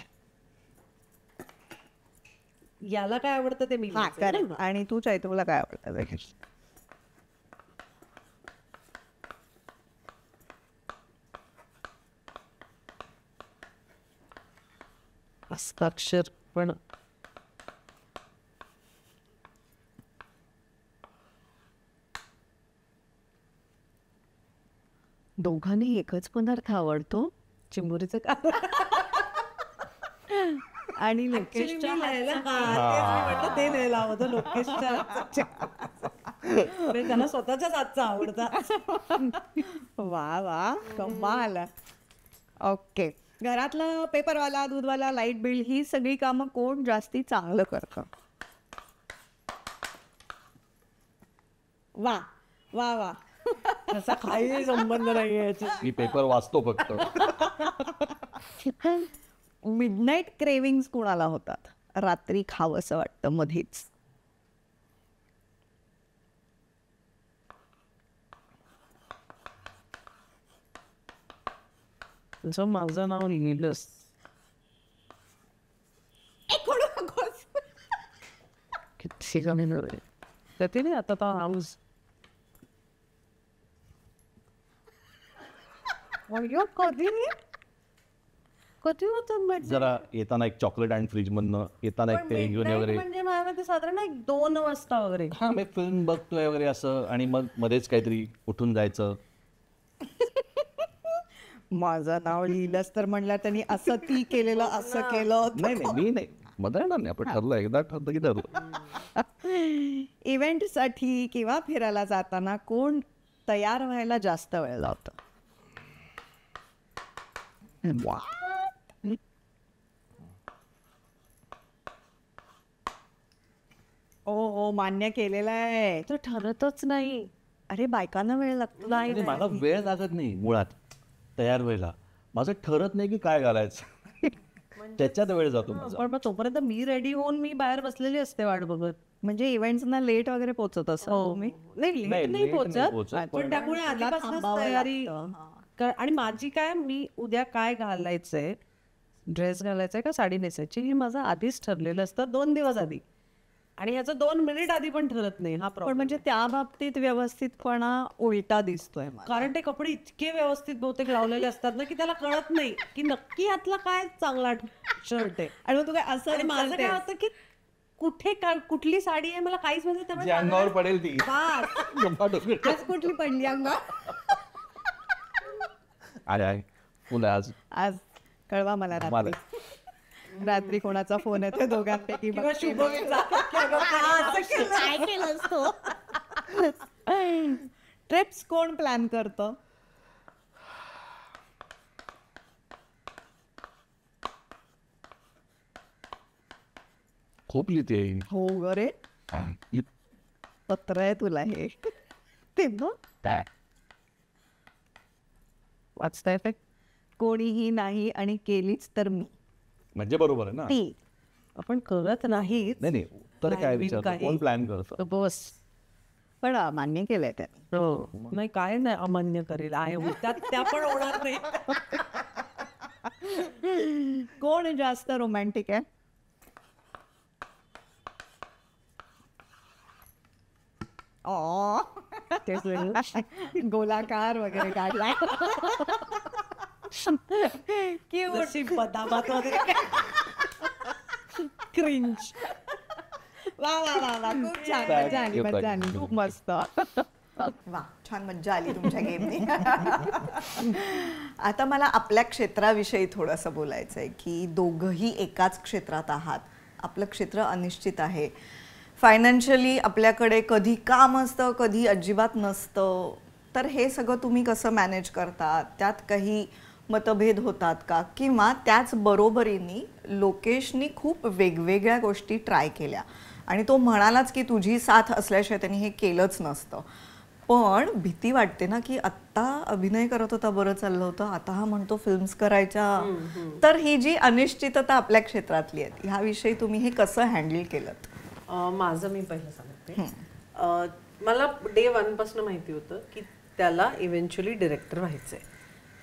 Speaker 4: याला काय आवडतं ते मी
Speaker 5: हा करेक्ट. आणि तू चैतूला काय आवडतं वेगळं?
Speaker 2: हस्ताक्षर पण
Speaker 5: दोघांनी एकच पदार्थ आवडतो,
Speaker 2: चिंबोरीचं का
Speaker 5: आणि लोकेशच्या
Speaker 4: ते नाही लावत लोकेशच्या त्यांना स्वतःच्याच हातचा आवडता.
Speaker 5: वा वा कमाल. ओके, घरातलं पेपरवाला, दूधवाला, लाईट बिल ही सगळी कामं कोण जास्ती चांगलं करतं? वा वा वा.
Speaker 4: त्याचा काही संबंध नाही याची.
Speaker 3: मी पेपर वाचतो फक्त.
Speaker 5: मिडनाईट क्रेविंग्स कोणाला होतात? रात्री खावंसं वाटतं मध्येच.
Speaker 2: जसं माझं नाव लिहिलंस किती कमी तर ते नाही आता हाऊस
Speaker 5: कधी होतं
Speaker 3: जरा येताना एक चॉकलेट आणि फ्रीज मधनं येताना एक ते घेऊन वगैरे.
Speaker 2: म्हणजे माझ्या साधारण 1-2 वाजता वगैरे.
Speaker 3: हा मी फिल्म बघतोय वगैरे असं, आणि मग मध्येच काहीतरी उठून जायचं.
Speaker 5: माझं नाव लिहिलंस तर म्हणलं त्यांनी असं ती केलेलं असं केलं.
Speaker 3: नाही नाही मी नाही, मजा येणार नाही. आपण ठरलं, एकदा ठरलं की ठरलं.
Speaker 5: इव्हेंटसाठी किंवा फिरायला जाताना कोण तयार व्हायला जास्त वेळ लावतं? ओ मान्य केलेलं आहे.
Speaker 2: तर ठरतच नाही.
Speaker 5: अरे बायकांना वेळ लागतो.
Speaker 3: म्हणजे मला वेळ लागत नाही मुळात तयार व्हायला. माझं ठरत नाही की काय घालायचं, त्याच्यात वेळ जातो माझा.
Speaker 2: पण मग तोपर्यंत मी रेडी होऊन मी बाहेर बसलेली असते वाट बघत.
Speaker 5: म्हणजे इव्हेंट्सना लेट वगैरे पोहोचत असं तुम्ही?
Speaker 2: नाही
Speaker 3: नाही,
Speaker 2: लेट नाही
Speaker 3: late नाही
Speaker 2: पोहोचत,
Speaker 3: पोहोचत,
Speaker 2: पण त्यामुळे आधीपासूनच
Speaker 5: थांबावं
Speaker 2: तयारी.
Speaker 5: लागतं.
Speaker 2: आणि माझी काय, मी उद्या काय घालायचंय, ड्रेस घालायचाय का साडी नेसायची, हे माझं आधीच ठरलेलं असतं 2 दिवस आधी. आणि ह्याचं 2 मिनिट आधी पण ठरत नाही हा
Speaker 5: पण
Speaker 2: प्रॉब्लेम.
Speaker 5: म्हणजे त्या बाबतीत व्यवस्थितपणा उलटा दिसतोय मला.
Speaker 2: कारण ते कपडे इतके व्यवस्थित बहुतेक लावलेले असतात ना की त्याला कळत नाही की नक्की यातला काय चांगला शर्ट आहे.
Speaker 5: आणि मग तू काय असं
Speaker 2: आणि माझं काय
Speaker 5: विचारतेस?
Speaker 2: होतं की कुठे कुठली साडी आहे मला काहीच माहिती, त्यामुळे
Speaker 3: जी अंगावर पडेल ती.
Speaker 5: आज कुठली पडली अंगा?
Speaker 3: अरे आहे पुन्हा आज
Speaker 5: आज कळवा मला रात्री. रात्री कोणाचा फोन येतो दोघांपैकी
Speaker 2: किंवा शुभवेळा.
Speaker 5: काय केलं असतो? ट्रिप्स कोण प्लॅन करतं?
Speaker 3: खूप लिहिते.
Speaker 5: हो अरे पत्र आहे तुला हे ते ना
Speaker 2: वाचता येते.
Speaker 5: कोणीही नाही आणि केलीच तर मी
Speaker 3: म्हणजे बरोबर आहे ना.
Speaker 5: ती
Speaker 2: आपण करत नाही
Speaker 3: नाही नाही, तर काय
Speaker 2: नाही,
Speaker 3: विचारतो
Speaker 2: काही.
Speaker 3: कोण प्लॅन करतं?
Speaker 2: बस.
Speaker 5: पण मान्य केलंय त्याने.
Speaker 2: हो नाही काय नाही अमान्य करेल आहे त्या पण होणार नाही.
Speaker 5: कोण जास्त रोमॅन्टिक आहे? गोलाकार वगैरे काढलाय.
Speaker 2: जशी बदामात वगैरे
Speaker 5: क्रिंज. वा वा वा वा खूप छान. मजा आली मजा आली खूप मस्त.
Speaker 6: वा छान मज्जा आली तुमच्या गेमने. आता मला आपल्या क्षेत्राविषयी थोडंसं बोलायचं आहे की दोघंही एकाच क्षेत्रात आहात. आपलं क्षेत्र अनिश्चित आहे. फायनान्शियली आपल्याकडे कधी काम असतं कधी अजिबात नसतं. तर हे सगळं तुम्ही कसं मॅनेज करता? त्यात काही मतभेद होतात का? किंवा त्याच बरोबरीने लोकेशनी खूप वेगवेगळ्या गोष्टी ट्राय केल्या आणि तो म्हणालाच की तुझी साथ असल्याशिवाय त्यांनी हे केलंच नसतं. पण भीती वाटते ना की आत्ता अभिनय करत होता बरं चाललं होतं, आता हा म्हणतो फिल्म्स करायच्या. तर ही जी अनिश्चितता आपल्या क्षेत्रातली आहे ह्याविषयी तुम्ही हे कसं हँडल केलं?
Speaker 4: माझं मी पहिलं सांगते. मला डे 1 पासून माहिती होतं की त्याला इव्हेंच्युअली डिरेक्टर व्हायचंय.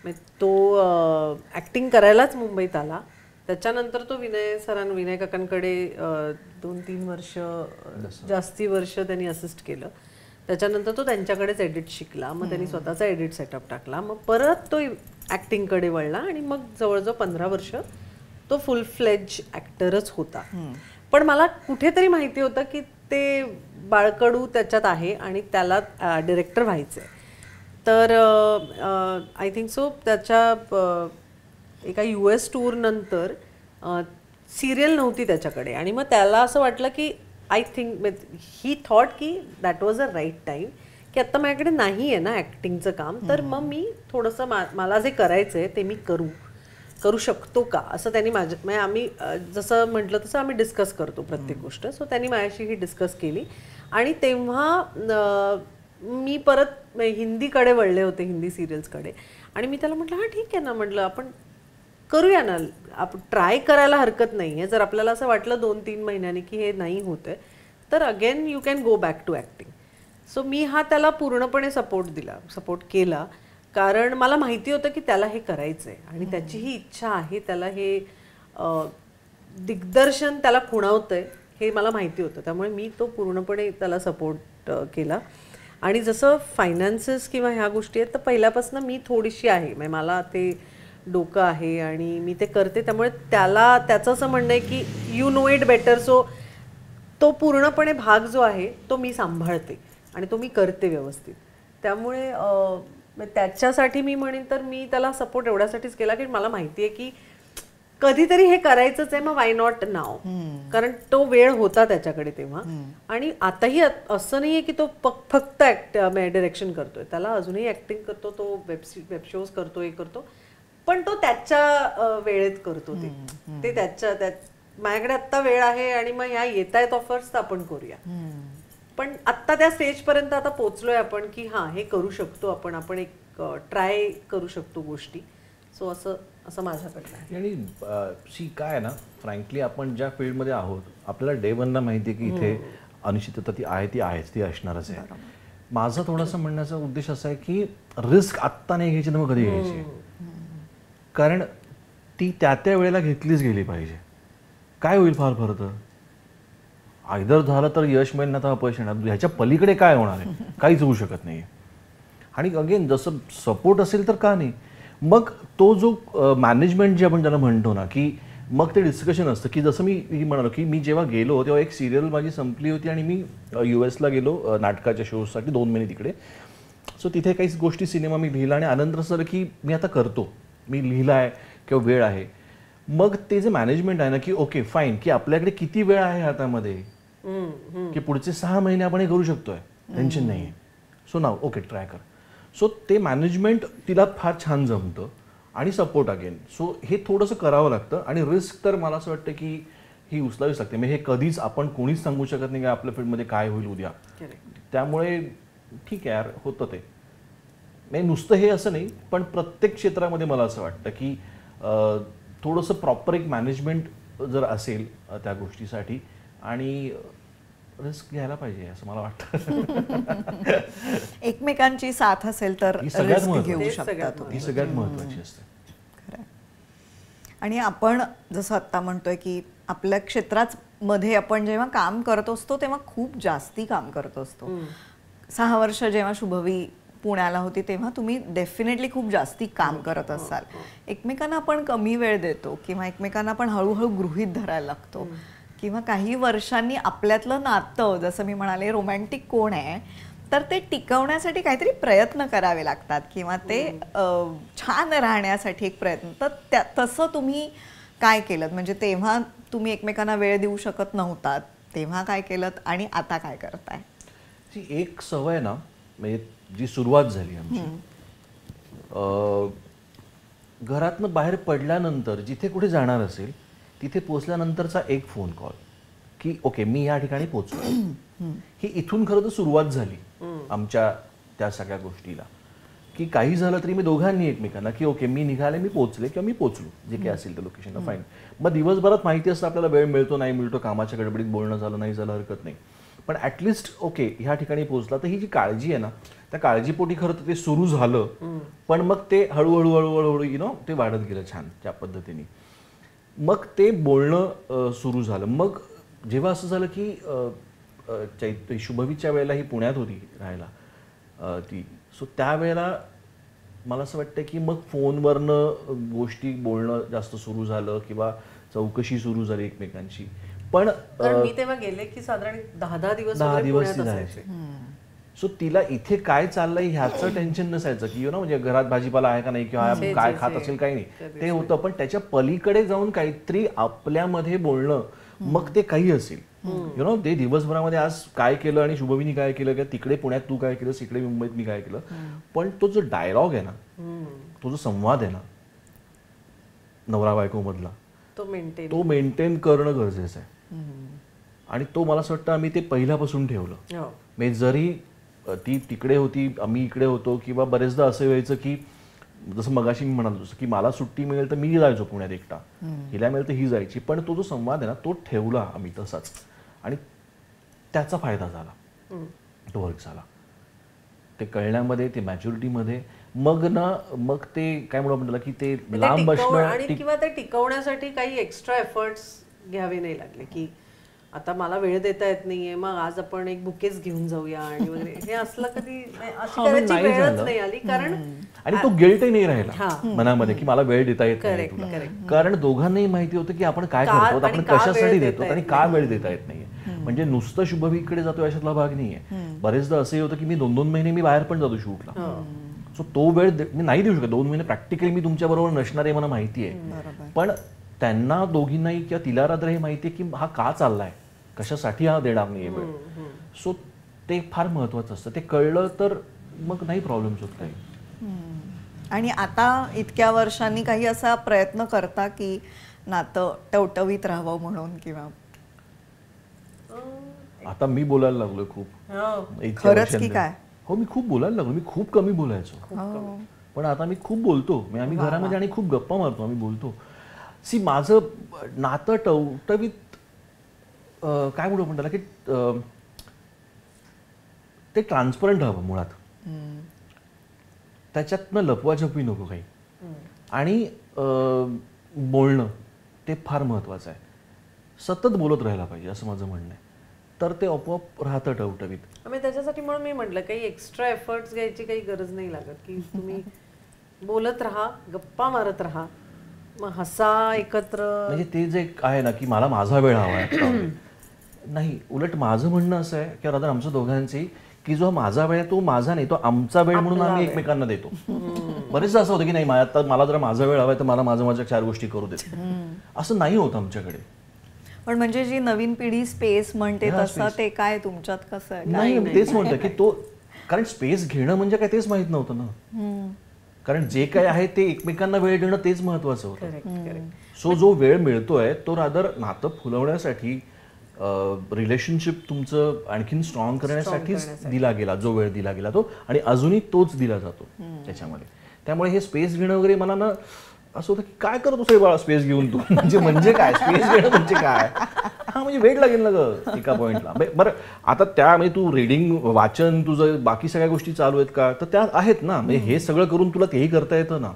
Speaker 4: म्हणजे तो ऍक्टिंग करायलाच मुंबईत आला. त्याच्यानंतर तो विनय काकांकडे 2-3 वर्ष जास्ती वर्ष त्यांनी असिस्ट केलं. त्याच्यानंतर तो त्यांच्याकडेच एडिट शिकला. मग त्यांनी स्वतःचा एडिट सेटअप टाकला. मग परत तो ऍक्टिंगकडे वळला आणि मग जवळजवळ 15 वर्ष तो फुल फ्लेज ऍक्टरच होता. पण मला कुठेतरी माहिती होतं की ते बाळकडू त्याच्यात आहे आणि त्याला डिरेक्टर व्हायचंय. तर आय थिंक सो त्याच्या एका US टूर नंतर सिरियल नव्हती त्याच्याकडे आणि मग त्याला असं वाटलं की आय थिंक ही थॉट की that was a right time की आत्ता माझ्याकडे नाही आहे ना ॲक्टिंगचं काम, तर मग मी थोडंसं मला जे करायचं आहे ते मी करू शकतो का असं त्यांनी म्हणजे आम्ही जसं म्हटलं तसं आम्ही डिस्कस करतो प्रत्येक गोष्ट. सो त्यांनी माझ्याशी ही डिस्कस केली आणि तेव्हा मी परत हिंदीकडे वळले होते, हिंदी सिरियल्सकडे. आणि मी त्याला म्हटलं हां ठीक आहे ना, म्हटलं आपण करूया ना, आपण ट्राय करायला हरकत नाही आहे. जर आपल्याला असं वाटलं 2-3 महिन्यांनी की हे नाही होत आहे तर again you can go back to acting. सो मी त्याला पूर्णपणे सपोर्ट केला कारण मला माहिती होतं की त्याला हे करायचं आहे आणि त्याची ही इच्छा आहे. त्याला हे दिग्दर्शन त्याला खुणावतंय हे मला माहिती होतं. त्यामुळे मी तो पूर्णपणे त्याला सपोर्ट केला. आणि जसं फायनान्सेस किंवा ह्या गोष्टी आहेत तर पहिल्यापासून मी थोडीशी आहे, म्हणजे मला ते डोकं आहे आणि मी ते करते. त्यामुळे त्याचं असं म्हणणं आहे की you know it better. So तो पूर्णपणे भाग जो आहे तो मी सांभाळते आणि तो मी करते व्यवस्थित. त्यामुळे त्याच्यासाठी मी म्हणेन तर मी त्याला सपोर्ट एवढ्यासाठीच केला की मला माहिती आहे की कधीतरी हे करायचंच आहे, मग वाय नॉट नाव. कारण तो वेळ होता त्याच्याकडे तेव्हा. आणि आताही असं नाहीये की तो फक्त डिरेक्शन करतोय, त्याला अजूनही ऍक्टिंग करतो, तो वेब शोज करतो, हे करतो, पण तो त्याच्या वेळेत करतो. ते त्याच्या माझ्याकडे आत्ता वेळ आहे आणि मग ह्या येत आहेत ऑफर्स तर आपण करूया. पण आत्ता त्या स्टेज पर्यंत आता पोहोचलोय आपण की हां हे करू शकतो आपण एक ट्राय करू शकतो गोष्टी. सो असं माझ्याकडनं आहे.
Speaker 3: आणि काय आहे ना, फ्रँकली आपण ज्या फील्डमध्ये आहोत आपल्याला डे 1 ला माहिती आहे की इथे अनिश्चितता ती आहेच, ती असणारच आहे. माझं थोडंसं म्हणण्याचा उद्देश असा आहे की रिस्क आत्ता नाही घ्यायची ना, मग कधी घ्यायची? कारण ती त्या वेळेला घेतलीच गेली पाहिजे. काय होईल फार फरक तर आयदर झालं तर यश मिळेल ना तर अपयश येणार. ह्याच्या पलीकडे काय होणार आहे? काहीच होऊ शकत नाही. आणि अगेन जसं सपोर्ट असेल तर का नाही. मग तो जो मॅनेजमेंट जे आपण त्याला म्हणतो ना की मग ते डिस्कशन असतं की जसं मी म्हणालो की मी जेव्हा गेलो तेव्हा एक सिरियल माझी संपली होती आणि मी US गेलो नाटकाच्या शोजसाठी 2 महिने तिकडे. सो तिथे काही गोष्टी सिनेमा मी लिहिला आणि आनंद असं की मी आता करतो, मी लिहिला आहे किंवा वेळ आहे. मग ते जे मॅनेजमेंट आहे ना की ओके फाईन की आपल्याकडे किती वेळ आहे हातामध्ये की पुढचे 6 महिने आपण हे करू शकतोय, टेन्शन नाही आहे. सो नाव ओके ट्राय कर. सो ते मॅनेजमेंट तिला फार छान जमतं आणि सपोर्ट अगेन. सो हे थोडंसं करावं लागतं आणि रिस्क तर मला असं वाटतं की ही उचलावीच लागते. म्हणजे हे कधीच आपण कोणीच सांगू शकत नाही की आपल्या फील्डमध्ये काय होईल उद्या. त्यामुळे ठीक आहे यार, होतं ते. म्हणजे नुसतं हे असं नाही, पण प्रत्येक क्षेत्रामध्ये मला असं वाटतं की थोडंसं प्रॉपर एक मॅनेजमेंट जर असेल त्या गोष्टीसाठी आणि रिस्क घ्यायला पाहिजे असं मला वाटतं.
Speaker 6: एकमेकांची साथ असेल तर
Speaker 3: ही सगळ्यात
Speaker 6: रिस्क घेऊ
Speaker 3: महत्त्वाची
Speaker 6: शकतात.
Speaker 3: ही सगळ्यात महत्त्वाची असते.
Speaker 6: आणि आपण जसं आत्ता म्हणतोय की आपल्या क्षेत्रामध्ये आपण जेव्हा काम करत असतो तेव्हा खूप जास्ती काम करत असतो. 6 वर्ष जेव्हा शुभवी पुण्याला होती तेव्हा तुम्ही डेफिनेटली खूप जास्ती काम करत असाल. एकमेकांना आपण कमी वेळ देतो किंवा एकमेकांना आपण हळूहळू गृहीत धरायला लागतो किंवा काही वर्षांनी आपल्यातलं नातं, जसं मी म्हणाले रोमॅन्टिक कोण आहे, तर ते टिकवण्यासाठी काहीतरी प्रयत्न करावे लागतात किंवा ते छान राहण्यासाठी एक प्रयत्न. तर तसं तुम्ही काय केलं? म्हणजे तेव्हा तुम्ही एकमेकांना वेळ देऊ शकत नव्हतात, तेव्हा काय केलं आणि आता काय करताय?
Speaker 3: एक सवय ना, म्हणजे जी सुरुवात झाली आमची, घरातनं बाहेर पडल्यानंतर जिथे कुठे जाणार असेल तिथे पोचल्यानंतरचा एक फोन कॉल की ओके मी या ठिकाणी पोचलो. ही इथून खरं तर सुरुवात झाली आमच्या त्या सगळ्या गोष्टीला, की काही झालं तरी मी दोघांनी एकमेकांना की ओके मी निघाले, मी पोहोचले किंवा मी पोहोचलो जे काही असेल त्या लोकेशनला, फाईन. मग दिवसभरात माहिती असतं आपल्याला वेळ मिळतो नाही मिळतो, कामाच्या गडबडीत बोलणं झालं नाही झालं हरकत नाही, पण ॲटलिस्ट ओके ह्या ठिकाणी पोहोचला. तर ही जी काळजी आहे ना, त्या काळजीपोटी खरं तर ते सुरू झालं, पण मग ते हळूहळू हळूहळू ते वाढत गेलं छान त्या पद्धतीने. मग ते बोलणं सुरू झालं. मग जेव्हा असं झालं की शुभवीच्या वेळेला ही पुण्यात होती राहायला ती, सो त्यावेळेला मला असं वाटतं की मग फोनवरनं गोष्टी बोलणं जास्त सुरू झालं किंवा चौकशी सुरू झाली एकमेकांची. पण
Speaker 4: मी तेव्हा गेले की साधारण 10 दिवस
Speaker 3: 10 दिवस जायचे. सो तिला इथे काय चाललंय ह्याचं टेन्शन नसायचं की म्हणजे घरात भाजीपाला आहे का नाही किंवा काय खात असेल काही नाही, ते होतं. पण त्याच्या पलीकडे जाऊन काहीतरी आपल्यामध्ये बोलणं, मग ते काही असेल ते दिवसभरामध्ये आज काय केलं आणि शुभवीनी काय केलं किंवा तिकडे पुण्यात तू काय केलं, इकडे मुंबईत मी काय केलं, पण तो जो डायलॉग आहे ना, तो जो संवाद आहे ना नवरा बायको मधला, तो मेंटेन करणं गरजेचं आहे. आणि तो मला असं वाटतं आम्ही ते पहिल्यापासून ठेवलं. म्हणजे जरी ती तिकडे होती आम्ही इकडे होतो किंवा बरेचदा असं व्हायचं की जसं मगाशी मी म्हणालो की मला सुट्टी मिळेल तर मी जायचो पुण्यात एकटा, हिला मिळेल तर ही जायची, पण तो जो संवाद आहे ना तो ठेवला आम्ही तसाच आणि त्याचा फायदा झाला, तो वर्क झाला ते कळण्यामध्ये, ते मॅच्युरिटीमध्ये. मग ते काय म्हणलं की ते लांब
Speaker 4: बसणं किंवा ते टिकवण्यासाठी काही एक्स्ट्रा एफर्ट्स घ्यावे नाही लागले की आता मला वेळ देता येत नाहीये, मग आज आपण एक बुकेच घेऊन जाऊया आणि वगैरे, हे असलं कधी अशी करायची वेळच नाही आली. कारण
Speaker 3: आणि तो गिल्टही नाही राहिला मनामध्ये की मला वेळ देता येत नाही, कारण दोघांनाही माहिती होतं की आपण काय करतो, आपण कशासाठी देतो आणि का वेळ देता येत नाहीये. म्हणजे नुसतं शुभवीकडे जातो याच्यातला भाग नाहीये. बरेचदा असंही होतं की मी 2-2 महिने मी बाहेर पण जातो शूटला, सो तो वेळ मी नाही देऊ शकत. 2 महिने प्रॅक्टिकली मी तुमच्या बरोबर नसणार आहे मला माहिती आहे, पण त्यांना दोघींनाही किंवा तिला रात्र हे माहिती आहे की हा का चाललाय, कशासाठी हा देणार नाहीये वेळ. सो ते फार महत्वाचं असतं. ते कळलं तर मग नाही प्रॉब्लेम्स होत काही.
Speaker 6: आणि आता इतक्या वर्षांनी काही असा प्रयत्न करता की नातं टवटवीत राहावं म्हणून, किंवा
Speaker 3: आता मी बोलायला लागलोय खूप.
Speaker 6: खरंच की काय?
Speaker 3: हो, मी खूप बोलायला लागलो. मी खूप कमी बोलायचो, पण आता मी खूप बोलतो. आम्ही घरामध्ये आणि खूप गप्पा मारतो, आम्ही बोलतो. सी माझं नातं टवटवीत काय म्हणू म्हणतात की ते ट्रान्सपरंट हवं मुळात, त्याच्यातनं लपवाछपवी नको काही, आणि बोलणं ते फार महत्वाचं आहे. सतत बोलत राहायला पाहिजे असं माझं म्हणणं आहे, तर ते आपोआप राहतं टवटवीत.
Speaker 4: त्याच्यासाठी म्हणून मी म्हटलं काही एक्स्ट्रा एफर्ट्स घ्यायची काही गरज नाही लागत की तुम्ही बोलत राहा, गप्पा मारत राहा, मग हसा एकत्र.
Speaker 3: म्हणजे ते जे आहे ना की मला माझा वेळ हवा आहे नाही, उलट माझं म्हणणं असं आहे की राधा आमच्या दोघांची की जो माझा वेळ आहे तो माझा नाही, तो आमचा वेळ म्हणून आम्ही एकमेकांना देतो. बरेचदा असं होतं की नाही मला जर माझा वेळ हवा आहे तर मला माझ्या 4 गोष्टी करू देत, असं नाही होत आमच्याकडे.
Speaker 6: पण म्हणजे जी नवीन पिढी स्पेस म्हणते तसं ते काय तुमच्यात कसं आहे?
Speaker 3: नाही, तेच म्हणतं की तो, कारण स्पेस घेणं म्हणजे काय तेच माहित नव्हतं ना, कारण जे काय आहे ते एकमेकांना वेळ देणं तेच महत्वाचं होतं. सो जो वेळ मिळतोय तो रादर नातं फुलवण्यासाठी, रिलेशनशिप तुमचं आणखीन स्ट्रॉंग करण्यासाठीच दिला गेला, जो वेळ दिला गेला तो, आणि अजूनही तोच दिला जातो त्याच्यामध्ये. त्यामुळे हे स्पेस घेणं वगैरे मला ना असं होतं की काय करत असेल बाळा स्पेस घेऊन तू, म्हणजे काय स्पेस घेणं म्हणजे काय, हा म्हणजे वेळ लागेल ना ग एका पॉइंटला. बरं आता त्या म्हणजे तू रीडिंग, वाचन, तुझं बाकी सगळ्या गोष्टी चालू आहेत का, तर त्या आहेत ना, म्हणजे हे सगळं करून तुला तेही करता येतं ना.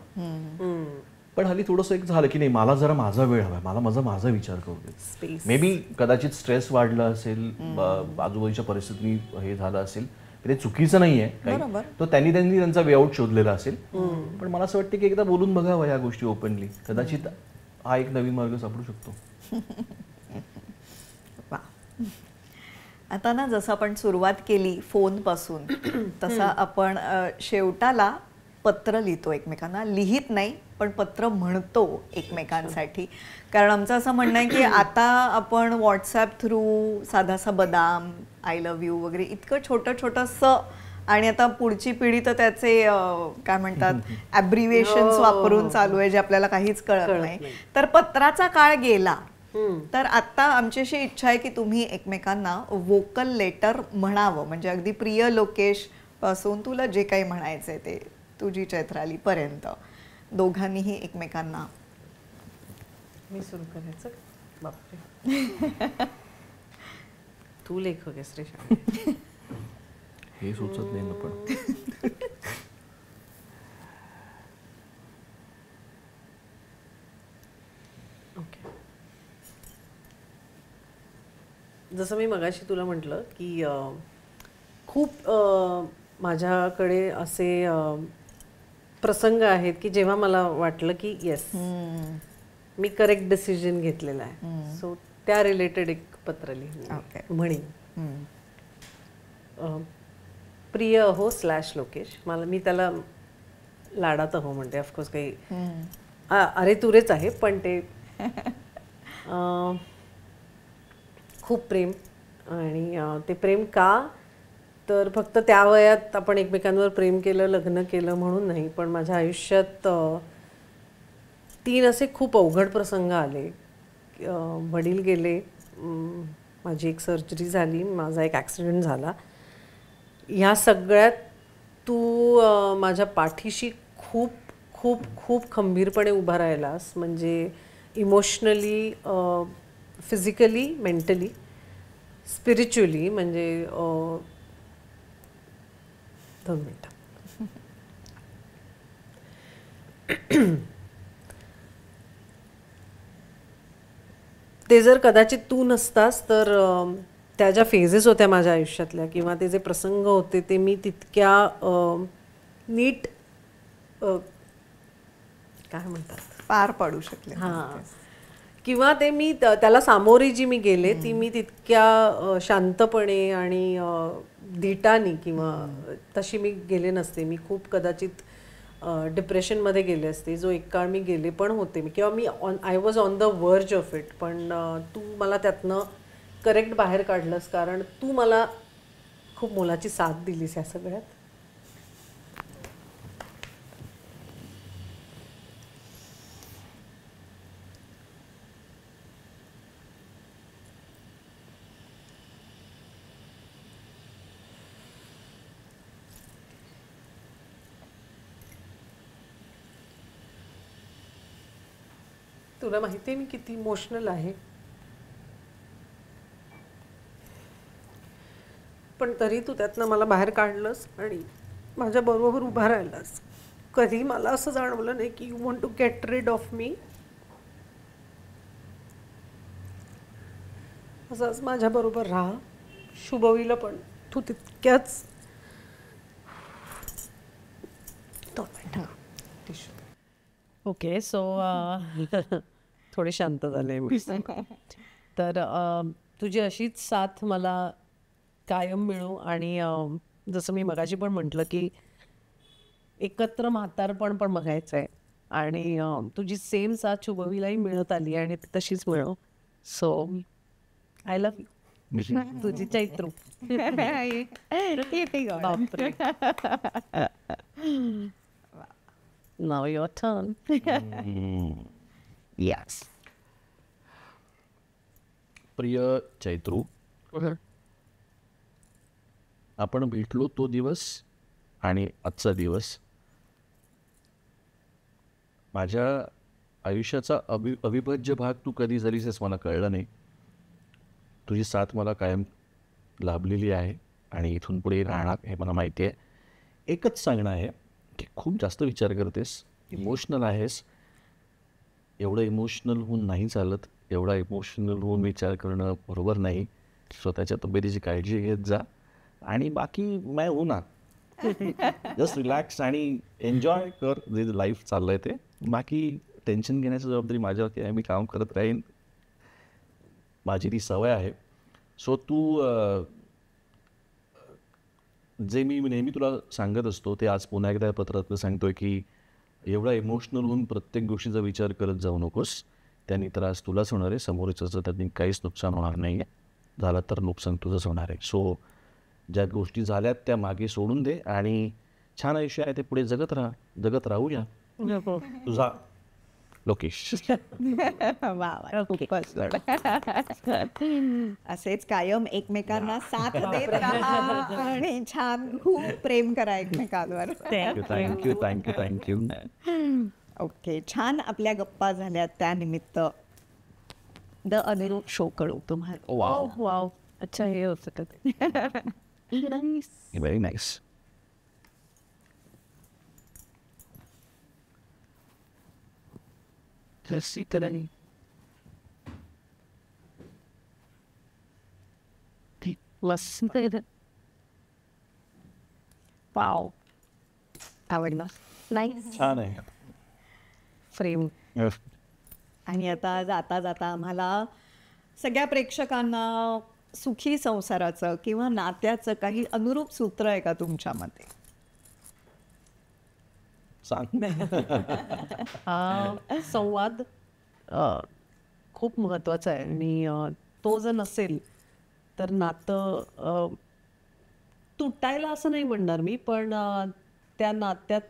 Speaker 3: पण हल्ली थोडंसं एक झालं की नाही मला जरा माझा वेळ हवा, मला माझा विचार करू दे. मे बी कदाचित स्ट्रेस वाढला असेल, आजूबाजूच्या परिस्थितीने हे झालं असेल, ते चुकीचं नाहीये काही, तो त्यांनी त्यांचा वे आउट शोधलेला असेल. पण मला असं वाटतं की एकदा बोलून बघावं या गोष्टी ओपनली, कदाचित हा एक नवीन मार्ग सापडू शकतो.
Speaker 6: आता ना जसं आपण सुरुवात केली फोन पासून, तसा आपण शेवटाला पत्र लिहितो एकमेकांना, लिहित नाही पण पत्र म्हणतो एकमेकांसाठी. कारण आमचं असं म्हणणं आहे की आता आपण व्हॉट्सॲप थ्रू साधासा बदाम, आय लव्ह यू वगैरे इतकं छोटंसं, आणि आता पुढची पिढी तर त्याचे काय म्हणतात ॲब्रिव्हिएशन्स वापरून चालू आहे, जे आपल्याला काहीच कळत नाही. तर पत्राचा काळ गेला, तर आता आमची अशी इच्छा आहे की तुम्ही एकमेकांना वोकल लेटर म्हणावं. म्हणजे अगदी प्रिय लोकेश, पासून तुला जे काही म्हणायचंय ते, तुझी चैत्राली पर्यंत, दोघांनीही एकमेकांना.
Speaker 4: मी सुरू करायचं? बापरे. तू लेखक आहेस रे शाळेत.
Speaker 3: हे सुचत नाही ना पण.
Speaker 4: ओके. जसं मी मगाशी तुला म्हटलं की खूप माझ्याकडे असे प्रसंग आहेत की जेव्हा मला वाटलं की येस मी करेक्ट डिसिजन घेतलेला आहे. सो त्या रिलेटेड एक पत्र लिहिलं म्हणेन. प्रिय अहो / लोकेश. मी त्याला लाडात अहो म्हणते. ऑफकोर्स काही अरे तुरेच आहे पण ते खूप प्रेम. आणि ते प्रेम का तर फक्त त्या वयात आपण एकमेकांवर प्रेम केलं, लग्न केलं म्हणून नाही, पण माझ्या आयुष्यात 3 असे खूप अवघड प्रसंग आले. वडील गेले, माझी एक सर्जरी झाली, माझा एक ॲक्सिडेंट झाला. ह्या सगळ्यात तू माझ्या पाठीशी खूप खूप खूप खंबीरपणे उभा राहिलास. म्हणजे इमोशनली, फिजिकली, मेंटली, स्पिरिच्युअली. म्हणजे 2 मिनटं. ते जर कदाचित तू नसतास तर त्या ज्या फेजेस होत्या माझ्या आयुष्यातल्या किंवा ते जे प्रसंग होते ते मी तितक्या नीट काय म्हणतात
Speaker 6: पार पाडू शकले.
Speaker 4: हां. किंवा ते मी त्याला सामोरी जी मी गेले ती मी तितक्या शांतपणे आणि धीटाने किंवा तशी मी गेले नसते. मी खूप कदाचित डिप्रेशनमध्ये गेले असते, जो एक काळ मी गेले पण होते. किंवा मी आय वॉज ऑन द वर्ज ऑफ इट. पण तू मला त्यातनं करेक्ट बाहेर काढलंस, कारण तू मला खूप मोलाची साथ दिलीस या सगळ्यात. तुला माहिती आहे मी किती इमोशनल आहे, पण तरी तू त्यातनं मला बाहेर काढलंस आणि माझ्या बरोबर उभा राहिलास. कधी मला असं जाणवलं नाही की you want to get rid of me. असंच माझ्या बरोबर राहा. शुभवीला पण तू तितक्याच. ओके. सो थोडे शांत झाले मी. तर तुझी अशीच साथ मला कायम मिळो. आणि जसं मी मगाशी पण म्हटलं की एकत्र म्हातारपण पण बघायचं आहे, आणि तुझी सेम साथ शुभवीलाही मिळत आली आणि तशीच मिळो. So I love you. तुझी चैत्रू. बापरे. नाव युअर टर्न.
Speaker 3: यस. प्रिय चैत्रू, आपण भेटलो तो दिवस आणि आजचा दिवस माझ्या आयुष्याचा अविभाज्य भाग तू कधी झालीस हेच मला कळलं नाही. तुझी साथ मला कायम लाभलेली आहे आणि इथून पुढे राहणार हे मला माहिती आहे. एकच सांगणं आहे की खूप जास्त विचार करतेस, इमोशनल आहेस. एवढं इमोशनल होऊन नाही चालत. एवढा इमोशनल होऊन विचार करणं बरोबर नाही. स्वतःच्या तब्येतीची काळजी घेत जा आणि बाकी मैं हूं ना. जस्ट रिलॅक्स आणि एन्जॉय कर जे लाईफ चाललं आहे ते. बाकी टेन्शन घेण्याची जबाबदारी माझ्यावरती आहे. मी काम करत राहीन, माझी ती सवय आहे. सो तू जे मी नेहमी तुला सांगत असतो ते आज पुन्हा एकदा पत्रात सांगतोय की एवढा इमोशनल होऊन प्रत्येक गोष्टीचा विचार करत जाऊ नकोस. त्याने त्रास तुलाच होणार आहे. समोरच्याचं त्यांनी काहीच नुकसान होणार नाही आहे. झालं तर नुकसान तुझंच होणार आहे. सो ज्या गोष्टी झाल्यात त्या मागे सोडून दे आणि छान आयुष्य आहे ते पुढे जगत राहूया. तुझा लोकेश.
Speaker 6: वा वा, खूपच गोड. असेच कायम एकमेकांना साथ देत राहा आणि छान खूप प्रेम करा एकमेकांवर.
Speaker 3: Thank you thank you thank you.
Speaker 6: ओके, छान आपल्या गप्पा झाल्या त्यानिमित्त द अनुरूप शो कळू तुम्हाला.
Speaker 3: वाव,
Speaker 2: वाव, अच्छा हे होतं का ते?
Speaker 3: Very nice.
Speaker 2: वाव, आवडला.
Speaker 1: नाईस.
Speaker 3: छान आहे.
Speaker 2: फ्रेम.
Speaker 6: आणि आता जाता जाता आम्हाला सगळ्या प्रेक्षकांना सुखी संसाराचं किंवा नात्याचं काही अनुरूप सूत्र आहे का तुमच्या मते?
Speaker 3: सांग.
Speaker 2: संवाद खूप महत्त्वाचा आहे आणि तो जर नसेल तर नातं तुटायला असं नाही म्हणणार मी, पण त्या नात्यात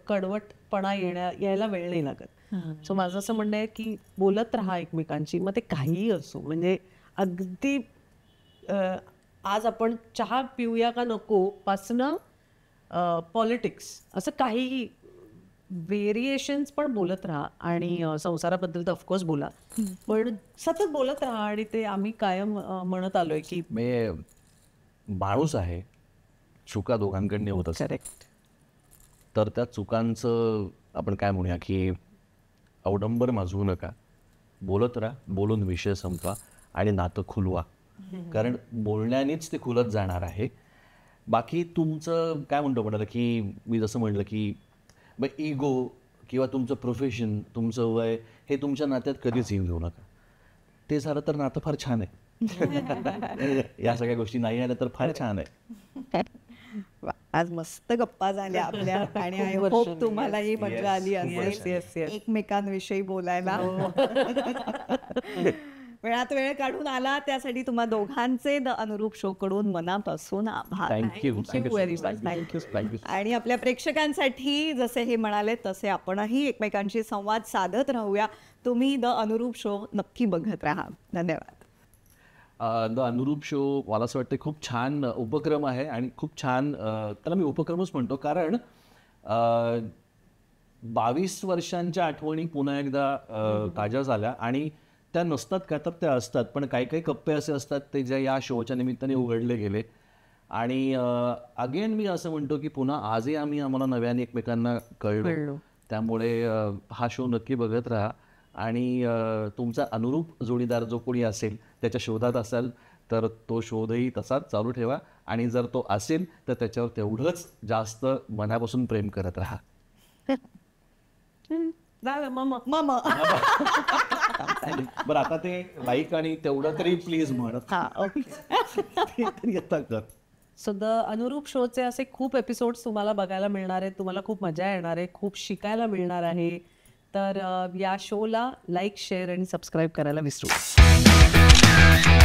Speaker 2: कडवटपणा यायला वेळ नाही लागत. सो माझं असं म्हणणं आहे की बोलत राहा एकमेकांशी, मग ते काहीही असो. म्हणजे अगदी आज आपण चहा पिऊया का नको पासनं पॉलिटिक्स असं काहीही व्हेरिएशन्स पण बोलत राहा. आणि संसाराबद्दल तर ऑफकोर्स बोला, पण सतत बोलत राहा. आणि ते आम्ही कायम म्हणत आलोय की
Speaker 3: माणूस आहे, चुका दोघांकडनं होत असतात.
Speaker 2: करेक्ट.
Speaker 3: तर त्या चुकांचं आपण काय म्हणूया की अवडंबर माजवू नका, बोलत राहा, बोलून विषय संपवा आणि नातं खुलवा. कारण बोलण्यानेच ते खुलत जाणार आहे. बाकी तुमचं काय म्हणतो म्हणाल की मी जसं म्हटलं की मग इगो किंवा तुमचं प्रोफेशन, तुमचं वय हे तुमच्या नात्यात कधीच येऊन घेऊ नका. ते झालं तर नातं फार छान आहे. या सगळ्या गोष्टी नाही आल्या तर फार छान आहे.
Speaker 6: वा, आज मस्त गप्पा झाल्या आपल्या आणि आय होप तुम्हालाही मजा आली असेल एकमेकांविषयी बोलायला. वेळात वेळ काढून आला त्यासाठी तुम्हा दोघांचे द अनुरूप शो कडून मनापासून आभार.
Speaker 3: Thank you
Speaker 2: very much. Thank you.
Speaker 3: Thank you.
Speaker 6: आणि आपल्या प्रेक्षकांसाठी जसे हे म्हणाले तसे आपणही एकमेकांशी संवाद साधत राहूया. तुम्ही द अनुरूप शो नक्की बघत राहा. धन्यवाद.
Speaker 3: द अनुरूप शो मला असं वाटतं खूप छान उपक्रम आहे आणि खूप छान त्याला मी उपक्रमच म्हणतो. कारण 22 वर्षांच्या आठवणी पुन्हा एकदा ताज्या झाल्या आणि त्या नसतात का तर त्या असतात. पण काही काही कप्पे असे असतात ते जे या शोच्या निमित्ताने उघडले गेले. आणि अगेन मी असं म्हणतो की पुन्हा आजही आम्हाला नव्याने एकमेकांना कळलो. त्यामुळे हा शो नक्की बघत राहा. आणि तुमचा अनुरूप जोडीदार जो कोणी असेल त्याच्या शोधात असाल तर तो शोधही तसाच चालू ठेवा. आणि जर तो असेल तर त्याच्यावर तेवढंच जास्त मनापासून प्रेम करत राहा. बरं, आता ते लाईक आणि तेवढं तरी प्लीज म्हणत. कर.
Speaker 2: सो द अनुरूप शोचे असे खूप एपिसोड्स तुम्हाला बघायला मिळणार आहेत. तुम्हाला खूप मजा येणार आहे, खूप शिकायला मिळणार आहे. तर या शोला लाईक, शेअर आणि सबस्क्राईब करायला विसरू नका.